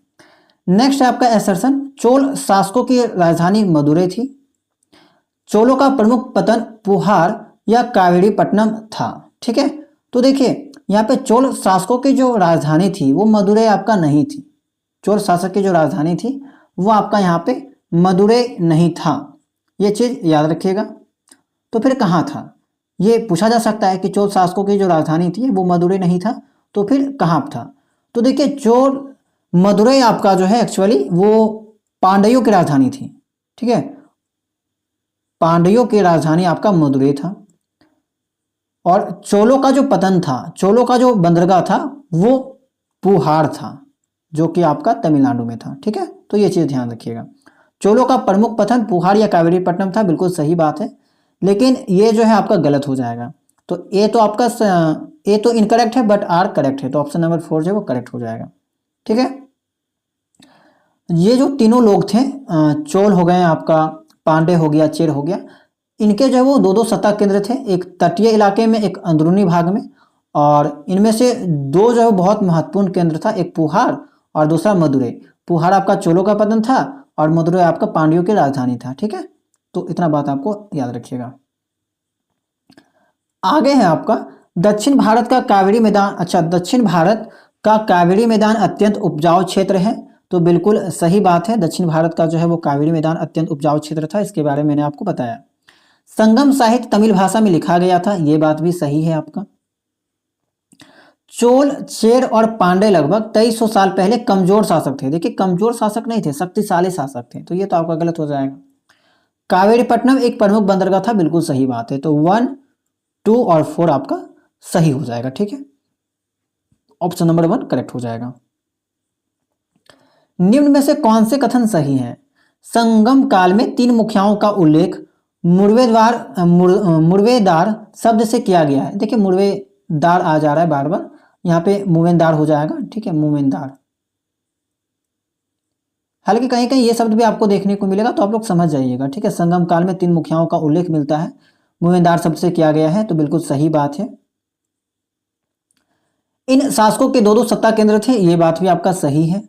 नेक्स्ट है आपका एसर्शन, चोल शासकों की राजधानी मदुरै थी। चोलों का प्रमुख पतन पुहार या कावेरीपट्टनम था। ठीक है, तो देखिए यहाँ पे चोल शासकों की जो राजधानी थी वो मदुरै आपका नहीं थी। चोल शासक की जो राजधानी थी वो आपका यहाँ पे मदुरै नहीं था, ये चीज याद रखिएगा। तो फिर कहाँ था, ये पूछा जा सकता है कि चोल शासकों की जो राजधानी थी वो मदुरै नहीं था, तो फिर कहाँ था। तो देखिए चोल मदुरै आपका जो है एक्चुअली वो पांड्यों की राजधानी थी, ठीक है, पांड्यों की राजधानी आपका मदुरै था। और चोलों का जो पतन था, चोलों का जो बंदरगाह था वो पुहार था, जो कि आपका तमिलनाडु में था, ठीक है। तो ये चीज ध्यान रखिएगा, चोलों का प्रमुख पतन पुहार या कावेरीपट्टनम था, बिल्कुल सही बात है। लेकिन ये जो है आपका गलत हो जाएगा। तो ए तो आपका ए तो इनकरेक्ट है बट आर करेक्ट है, तो ऑप्शन नंबर 4 जो है वो करेक्ट हो जाएगा, ठीक है। ये जो तीनों लोग थे, चोल हो गए आपका, पांडे हो गया, चेर हो गया, इनके जो है वो दो दो सत्ता केंद्र थे, एक तटीय इलाके में, एक अंदरूनी भाग में। और इनमें से दो जो है बहुत महत्वपूर्ण केंद्र था, एक पुहार और दूसरा मदुरै। पुहार आपका चोलों का पतन था और मदुरै आपका पांड्यों की राजधानी था, ठीक है। तो इतना बात आपको याद रखिएगा। आगे है आपका दक्षिण भारत का कावेरी मैदान। अच्छा, दक्षिण भारत का कावेरी मैदान अत्यंत उपजाऊ क्षेत्र है, तो बिल्कुल सही बात है। दक्षिण भारत का जो है वो कावेरी मैदान अत्यंत उपजाऊ क्षेत्र था, इसके बारे में मैंने आपको बताया। संगम साहित्य तमिल भाषा में लिखा गया था, यह बात भी सही है आपका। चोल, चेर और पांडे लगभग 2300 साल पहले कमजोर शासक थे। देखिए कमजोर शासक नहीं थे, शक्तिशाली शासक थे, तो ये तो आपका गलत हो जाएगा। कावेरीपट्टनम एक प्रमुख बंदरगाह था, बिल्कुल सही बात है। तो 1, 2 और 4 आपका सही हो जाएगा, ठीक है। ऑप्शन नंबर 1 करेक्ट हो जाएगा। निम्न में से कौन से कथन सही हैं? संगम काल में 3 मुखियाओं का उल्लेख मुर्वेदार शब्द से किया गया है। देखिए मुर्वेदार आ जा रहा है बार बार, यहाँ पे मूवेंदार हो जाएगा, ठीक है, मूवेंदार। हालांकि कहीं कहीं ये शब्द भी आपको देखने को मिलेगा, तो आप लोग समझ जाइएगा, ठीक है। संगम काल में 3 मुखियाओं का उल्लेख मिलता है, मूवेंदार शब्द से किया गया है, तो बिल्कुल सही बात है। इन शासकों के दो दो सत्ता केंद्र थे, ये बात भी आपका सही है।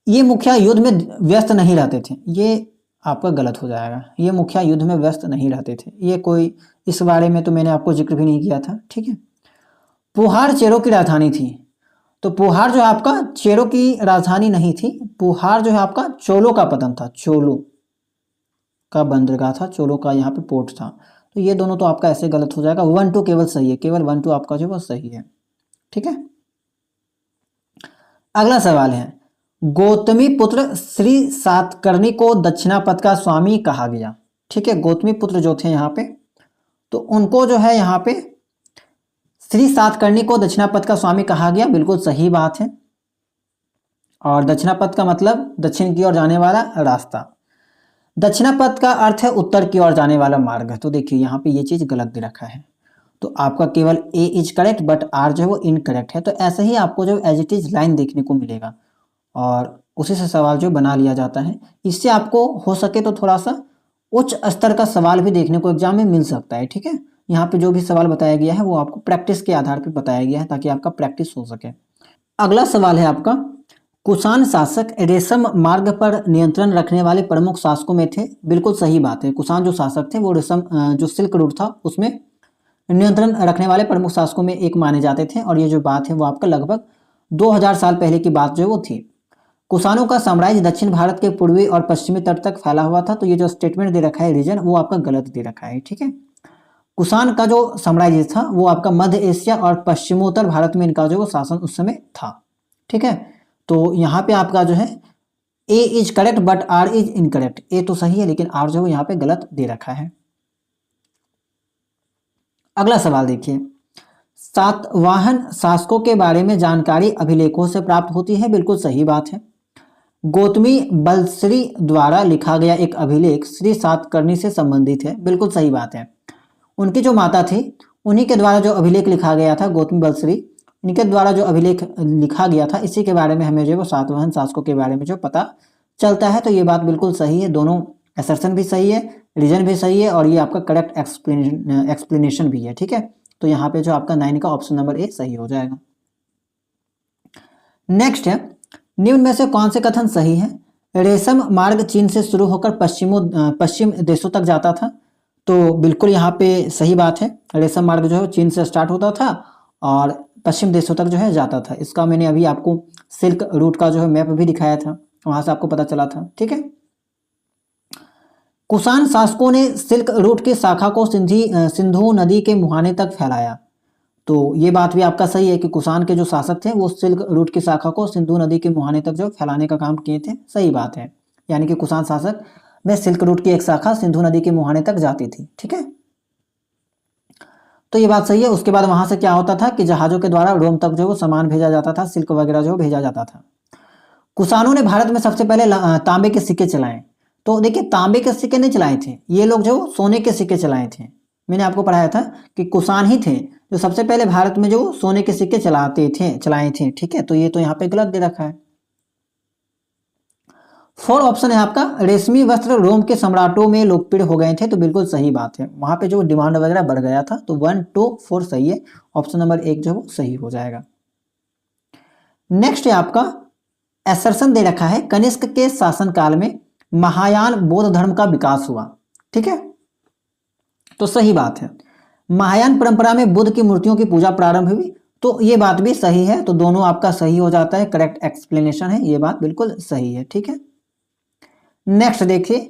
ये मुखिया युद्ध में व्यस्त नहीं रहते थे, ये आपका गलत हो जाएगा। ये मुखिया युद्ध में व्यस्त नहीं रहते थे, ये कोई, इस बारे में तो मैंने आपको जिक्र भी नहीं किया था, ठीक है। पुहार चेरों की राजधानी थी, तो पुहार जो है आपका चेरों की राजधानी नहीं थी। पुहार जो है आपका चोलों का पतन था, चोलों का बंदरगाह था, चोलों का यहाँ पे पोर्ट था। तो ये दोनों तो आपका ऐसे गलत हो जाएगा। 1, 2 केवल सही है, केवल 1, 2 आपका जो वो सही है, ठीक है। अगला सवाल है, गौतमी पुत्र श्री सातकर्णी को दक्षिणापथ का स्वामी कहा गया, ठीक है। गौतमी पुत्र जो थे यहाँ पे, तो उनको जो है यहाँ पे श्री सातकर्णी को दक्षिणापथ का स्वामी कहा गया, बिल्कुल सही बात है। और दक्षिणापथ का मतलब दक्षिण की ओर जाने वाला रास्ता, दक्षिणापथ का अर्थ है उत्तर की ओर जाने वाला मार्ग। तो देखिए यहाँ पे ये चीज गलत दे रखा है, तो आपका केवल ए इज करेक्ट बट आर जो है वो इनकरेक्ट है। तो ऐसे ही आपको जो एज इट इज लाइन देखने को मिलेगा और उसी से सवाल जो बना लिया जाता है। इससे आपको हो सके तो थोड़ा सा उच्च स्तर का सवाल भी देखने को एग्जाम में मिल सकता है, ठीक है। यहाँ पे जो भी सवाल बताया गया है वो आपको प्रैक्टिस के आधार पर बताया गया है, ताकि आपका प्रैक्टिस हो सके। अगला सवाल है आपका, कुषाण शासक रेशम मार्ग पर नियंत्रण रखने वाले प्रमुख शासकों में थे। बिल्कुल सही बात है, कुषाण जो शासक थे वो रेशम जो सिल्क रूट था उसमें नियंत्रण रखने वाले प्रमुख शासकों में एक माने जाते थे। और ये जो बात है वो आपका लगभग 2000 साल पहले की बात जो वो थी। कुषाणों का साम्राज्य दक्षिण भारत के पूर्वी और पश्चिमी तट तक फैला हुआ था। तो ये जो स्टेटमेंट दे रखा है रीजन, वो आपका गलत दे रखा है, ठीक है। कुषाण का जो साम्राज्य था वो आपका मध्य एशिया और पश्चिमोत्तर भारत में इनका जो शासन उस समय था, ठीक है। तो यहाँ पे आपका जो है A is correct but R is incorrect. A तो सही है लेकिन आर जो है यहाँ पे गलत दे रखा है। अगला सवाल देखिए, सातवाहन शासकों के बारे में जानकारी अभिलेखों से प्राप्त होती है। बिल्कुल सही बात है। गौतमी बलश्री द्वारा लिखा गया एक अभिलेख श्री सातकर्णी से संबंधित है। बिल्कुल सही बात है। उनकी जो माता थी उन्हीं के द्वारा जो अभिलेख लिखा गया था, गौतमी बलश्री, इनके द्वारा जो अभिलेख लिखा गया था, इसी के बारे में हमें जो सातवाहन शासकों के बारे में जो पता चलता है। तो ये बात बिल्कुल सही है, दोनों असर्शन भी सही है, रीजन भी सही है, और ये आपका करेक्ट एक्सप्लेनेशन भी है, ठीक है। तो यहाँ पे जो आपका 9 का ऑप्शन नंबर ए सही हो जाएगा। नेक्स्ट है, निम्न में से कौन से कथन सही है? रेशम मार्ग चीन से शुरू होकर पश्चिम देशों तक जाता था। तो बिल्कुल यहाँ पे सही बात है। रेशम मार्ग जो है चीन से स्टार्ट होता था और पश्चिम देशों तक जो है जाता था। इसका मैंने अभी आपको सिल्क रूट का जो है मैप भी दिखाया था, वहां से आपको पता चला था। ठीक है, कुषाण शासकों ने सिल्क रूट की शाखा को सिंधु नदी के मुहाने तक फैलाया। तो ये बात भी आपका सही है कि कुषाण के जो शासक थे वो सिल्क रूट की शाखा को सिंधु नदी के मुहाने तक जो फैलाने का काम किए थे। सही बात है, यानी कि कुषाण शासक में सिल्क रूट की एक शाखा सिंधु नदी के मुहाने तक जाती थी। ठीक है, तो ये बात सही है। उसके बाद वहां से क्या होता था कि जहाजों के द्वारा रोम तक जो वो सामान भेजा जाता था, सिल्क वगैरह जो भेजा जाता था। कुषाणों ने भारत में सबसे पहले तांबे के सिक्के चलाए। तो देखिए, तांबे के सिक्के नहीं चलाए थे ये लोग, जो सोने के सिक्के चलाए थे। मैंने आपको पढ़ाया था कि कुषाण ही थे जो सबसे पहले भारत में जो सोने के सिक्के चलाए थे। ठीक है, तो ये तो यहाँ पे गलत दे रखा है। 4 ऑप्शन है आपका, रेशमी वस्त्र रोम के सम्राटों में लोकप्रिय हो गए थे। तो बिल्कुल सही बात है, वहां पे जो डिमांड वगैरह बढ़ गया था। तो 1 2 4 सही है, ऑप्शन नंबर 1 जो वो सही हो जाएगा। नेक्स्ट है आपका, एसर्शन दे रखा है, कनिष्क के शासनकाल में महायान बौद्ध धर्म का विकास हुआ। ठीक है, तो सही बात है, महायान परंपरा में बुद्ध की मूर्तियों की पूजा प्रारंभ हुई। तो ये बात भी सही है, तो दोनों आपका सही हो जाता है, करेक्ट एक्सप्लेनेशन है, ये बात बिल्कुल सही है। ठीक है, नेक्स्ट देखिए,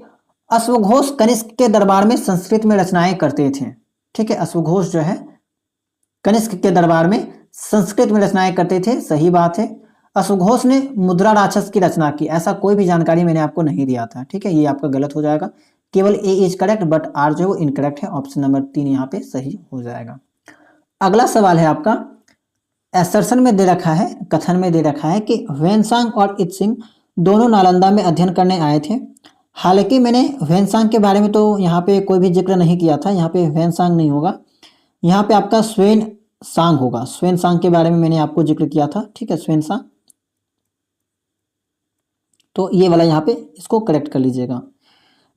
अश्वघोष कनिष्क के दरबार में संस्कृत में रचनाएं करते थे। ठीक है, अश्वघोष जो है कनिष्क के दरबार में संस्कृत में रचनाएं करते थे। सही बात है, अश्वघोष ने मुद्रा राक्षस की रचना की, ऐसा कोई भी जानकारी मैंने आपको नहीं दिया था। ठीक है, ये आपका गलत हो जाएगा, केवल ए इज करेक्ट बट आर जो है इनकरेक्ट है। ऑप्शन नंबर 3 यहाँ पे सही हो जाएगा। अगला सवाल है आपका, एसर्शन में दे रखा है, कथन में दे रखा है कि ह्वेनसांग और इत्सिंग दोनों नालंदा में अध्ययन करने आए थे। हालांकि मैंने ह्वेनसांग के बारे में तो यहाँ पे कोई भी जिक्र नहीं किया था, यहाँ पे ह्वेनसांग नहीं होगा, यहाँ पे आपका स्वेन सांग होगा। स्वेन सांग के बारे में मैंने आपको जिक्र किया था। ठीक है, स्वेन सांग, तो ये वाला यहाँ पे इसको करेक्ट कर लीजिएगा।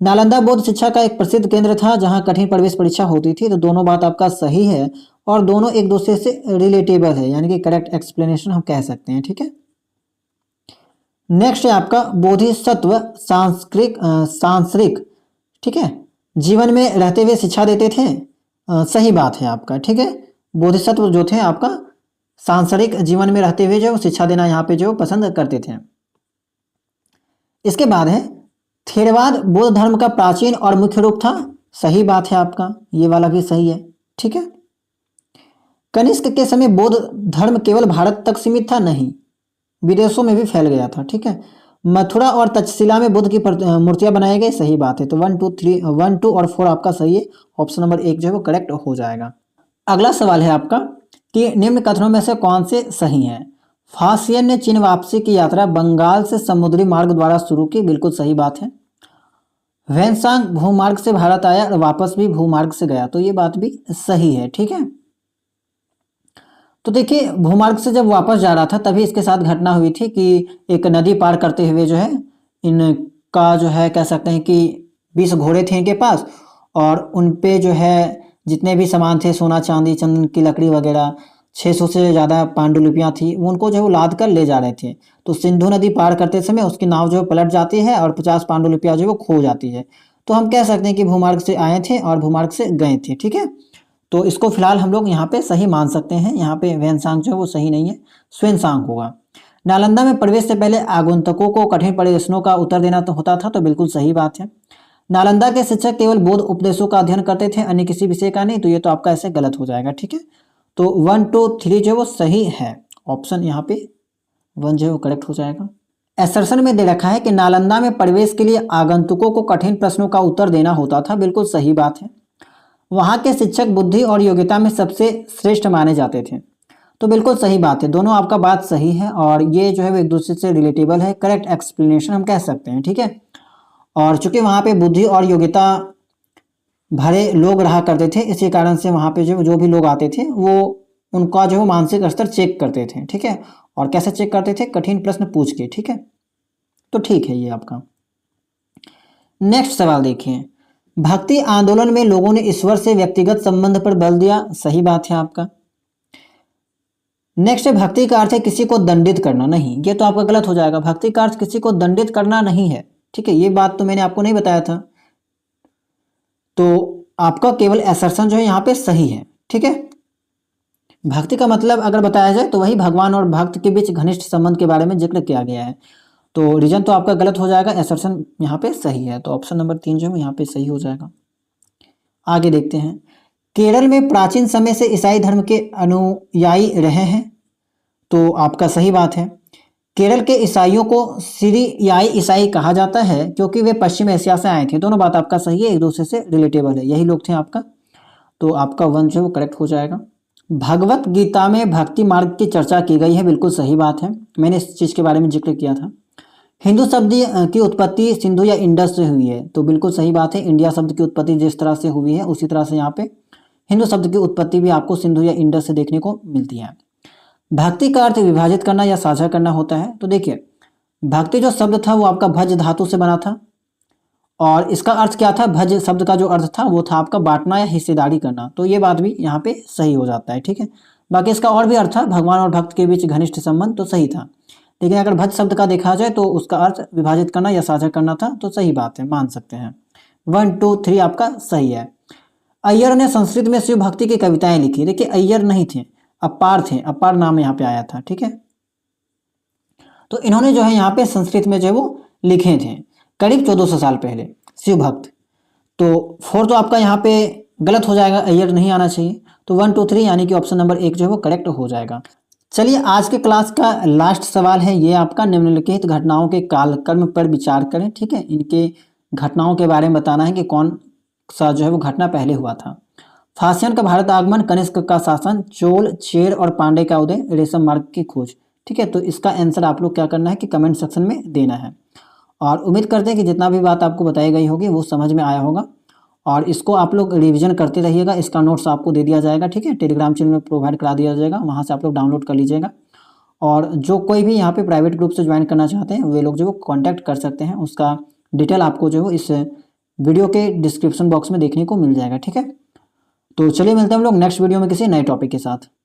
नालंदा बौद्ध शिक्षा का एक प्रसिद्ध केंद्र था जहां कठिन प्रवेश परीक्षा होती थी। तो दोनों बात आपका सही है और दोनों एक दूसरे से रिलेटेबल है, यानी कि करेक्ट एक्सप्लेनेशन हम कह सकते हैं। ठीक है, नेक्स्ट है आपका, बोधिसत्व सांसारिक ठीक है जीवन में रहते हुए शिक्षा देते थे। सही बात है आपका। ठीक है, बोधिसत्व जो थे आपका सांसारिक जीवन में रहते हुए जो शिक्षा देना यहाँ पे जो पसंद करते थे। इसके बाद है, थेरवाद बौद्ध धर्म का प्राचीन और मुख्य रूप था। सही बात है आपका, ये वाला भी सही है। ठीक है, कनिष्क के समय बौद्ध धर्म केवल भारत तक सीमित था, नहीं, विदेशों में भी फैल गया था। ठीक है, मथुरा और तक्षशिला में बुद्ध की मूर्तियां बनाई गई। सही बात है, तो 1 2 और 4 आपका सही है, ऑप्शन नंबर 1 जो है वो करेक्ट हो जाएगा। अगला सवाल है आपका कि निम्न कथनों में से कौन से सही हैं। फासियन ने चीन वापसी की यात्रा बंगाल से समुद्री मार्ग द्वारा शुरू की। बिल्कुल सही बात है। ह्वेनसांग भूमार्ग से भारत आया और वापस भी भूमार्ग से गया। तो ये बात भी सही है। ठीक है, तो देखिए, भूमार्ग से जब वापस जा रहा था तभी इसके साथ घटना हुई थी कि एक नदी पार करते हुए जो है इनका जो है कह सकते हैं कि 20 घोड़े थे इनके पास, और उन पे जो है जितने भी सामान थे, सोना चांदी चंदन की लकड़ी वगैरह, 600 से ज़्यादा पांडुलिपियाँ थी, उनको जो है वो लाद कर ले जा रहे थे। तो सिंधु नदी पार करते समय उसकी नाव जो है पलट जाती है और 50 पांडुलिपियाँ जो है वो खो जाती है। तो हम कह सकते हैं कि भूमार्ग से आए थे और भूमार्ग से गए थे। ठीक है, तो इसको फिलहाल हम लोग यहाँ पे सही मान सकते हैं। यहाँ पे ह्वेनसांग जो है वो सही नहीं है, स्वेनसांग होगा। नालंदा में प्रवेश से पहले आगंतुकों को कठिन प्रश्नों का उत्तर देना तो होता था। तो बिल्कुल सही बात है। नालंदा के शिक्षक केवल बौद्ध उपदेशों का अध्ययन करते थे, अन्य किसी विषय का नहीं। तो ये तो आपका ऐसे गलत हो जाएगा। ठीक है, तो 1 2 3 जो है वो सही है, ऑप्शन यहाँ पे 1 जो है वो करेक्ट हो जाएगा। एसर्शन में दे रखा है कि नालंदा में प्रवेश के लिए आगंतुकों को कठिन प्रश्नों का उत्तर देना होता था। बिल्कुल सही बात है। वहाँ के शिक्षक बुद्धि और योग्यता में सबसे श्रेष्ठ माने जाते थे। तो बिल्कुल सही बात है, दोनों आपका बात सही है और ये जो है वो एक दूसरे से रिलेटेबल है, करेक्ट एक्सप्लेनेशन हम कह सकते हैं। ठीक है, और चूंकि वहाँ पे बुद्धि और योग्यता भरे लोग रहा करते थे, इसी कारण से वहाँ पे जो भी लोग आते थे वो उनका जो है मानसिक स्तर चेक करते थे। ठीक है, और कैसे चेक करते थे, कठिन प्रश्न पूछ के। ठीक है, तो ठीक है ये आपका। नेक्स्ट सवाल देखिए, भक्ति आंदोलन में लोगों ने ईश्वर से व्यक्तिगत संबंध पर बल दिया। सही बात है आपका। नेक्स्ट है, भक्ति का अर्थ है किसी को दंडित करना। नहीं, ये तो आपका गलत हो जाएगा। भक्ति का अर्थ किसी को दंडित करना नहीं है। ठीक है, ये बात तो मैंने आपको नहीं बताया था। तो आपका केवल असर्शन जो है यहाँ पे सही है। ठीक है, भक्ति का मतलब अगर बताया जाए तो वही भगवान और भक्त के बीच घनिष्ठ संबंध के बारे में जिक्र किया गया है। तो रीजन तो आपका गलत हो जाएगा, असर्शन यहाँ पे सही है, तो ऑप्शन नंबर 3 जो है यहाँ पे सही हो जाएगा। आगे देखते हैं, केरल में प्राचीन समय से ईसाई धर्म के अनुयायी रहे हैं, तो आपका सही बात है। केरल के ईसाइयों को सीरियाई ईसाई कहा जाता है क्योंकि वे पश्चिम एशिया से आए थे। दोनों बात आपका सही है, एक दूसरे से रिलेटेबल है, यही लोग थे आपका, तो आपका 1 जो है वो करेक्ट हो जाएगा। भगवत गीता में भक्ति मार्ग की चर्चा की गई है, बिल्कुल सही बात है, मैंने इस चीज़ के बारे में जिक्र किया था। हिंदू शब्द की उत्पत्ति सिंधु या इंडस से हुई है, तो बिल्कुल सही बात है, इंडिया शब्द की उत्पत्ति जिस तरह से हुई है उसी तरह से यहाँ पे हिंदू शब्द की उत्पत्ति भी आपको सिंधु या इंडस से देखने को मिलती है। भक्ति का अर्थ विभाजित करना या साझा करना होता है। तो देखिए, भक्ति जो शब्द था वो आपका भज धातु से बना था, और इसका अर्थ क्या था, भज शब्द का जो अर्थ था वो था आपका बांटना या हिस्सेदारी करना, तो ये बात भी यहाँ पे सही हो जाता है। ठीक है, बाकी इसका और भी अर्थ था, भगवान और भक्त के बीच घनिष्ठ संबंध, तो सही था, लेकिन अगर भज शब्द का देखा जाए तो उसका अर्थ विभाजित करना या साझा करना था, तो सही बात है, मान सकते हैं। 1 2 3 आपका सही है। अय्यर ने संस्कृत में शिव भक्ति की कविताएं लिखी। देखिए, अय्यर नहीं थे, अपार थे, अपार नाम यहाँ पे आया था। ठीक है, तो इन्होंने जो है यहाँ पे संस्कृत में जो है वो लिखे थे करीब 1400 साल पहले, शिव भक्त। तो 4 तो आपका यहाँ पे गलत हो जाएगा, अय्यर नहीं आना चाहिए, तो 1 2 3 यानी कि ऑप्शन नंबर 1 जो है वो करेक्ट हो जाएगा। चलिए, आज के क्लास का लास्ट सवाल है ये आपका, निम्नलिखित घटनाओं के कालक्रम पर विचार करें। ठीक है, इनके घटनाओं के बारे में बताना है कि कौन सा जो है वो घटना पहले हुआ था। फासियन का भारत आगमन, कनिष्क का शासन, चोल, चेर और पांडे का उदय, रेशम मार्ग की खोज। ठीक है, तो इसका आंसर आप लोग क्या करना है कि कमेंट सेक्शन में देना है, और उम्मीद करते हैं कि जितना भी बात आपको बताई गई होगी वो समझ में आया होगा, और इसको आप लोग रिवीजन करते रहिएगा। इसका नोट्स आपको दे दिया जाएगा। ठीक है, टेलीग्राम चैनल में प्रोवाइड करा दिया जाएगा, वहाँ से आप लोग डाउनलोड कर लीजिएगा, और जो कोई भी यहाँ पे प्राइवेट ग्रुप से ज्वाइन करना चाहते हैं वे लोग जो वो कॉन्टैक्ट कर सकते हैं, उसका डिटेल आपको जो है इस वीडियो के डिस्क्रिप्शन बॉक्स में देखने को मिल जाएगा। ठीक है, तो चलिए मिलते हैं हम लोग नेक्स्ट वीडियो में किसी नए टॉपिक के साथ।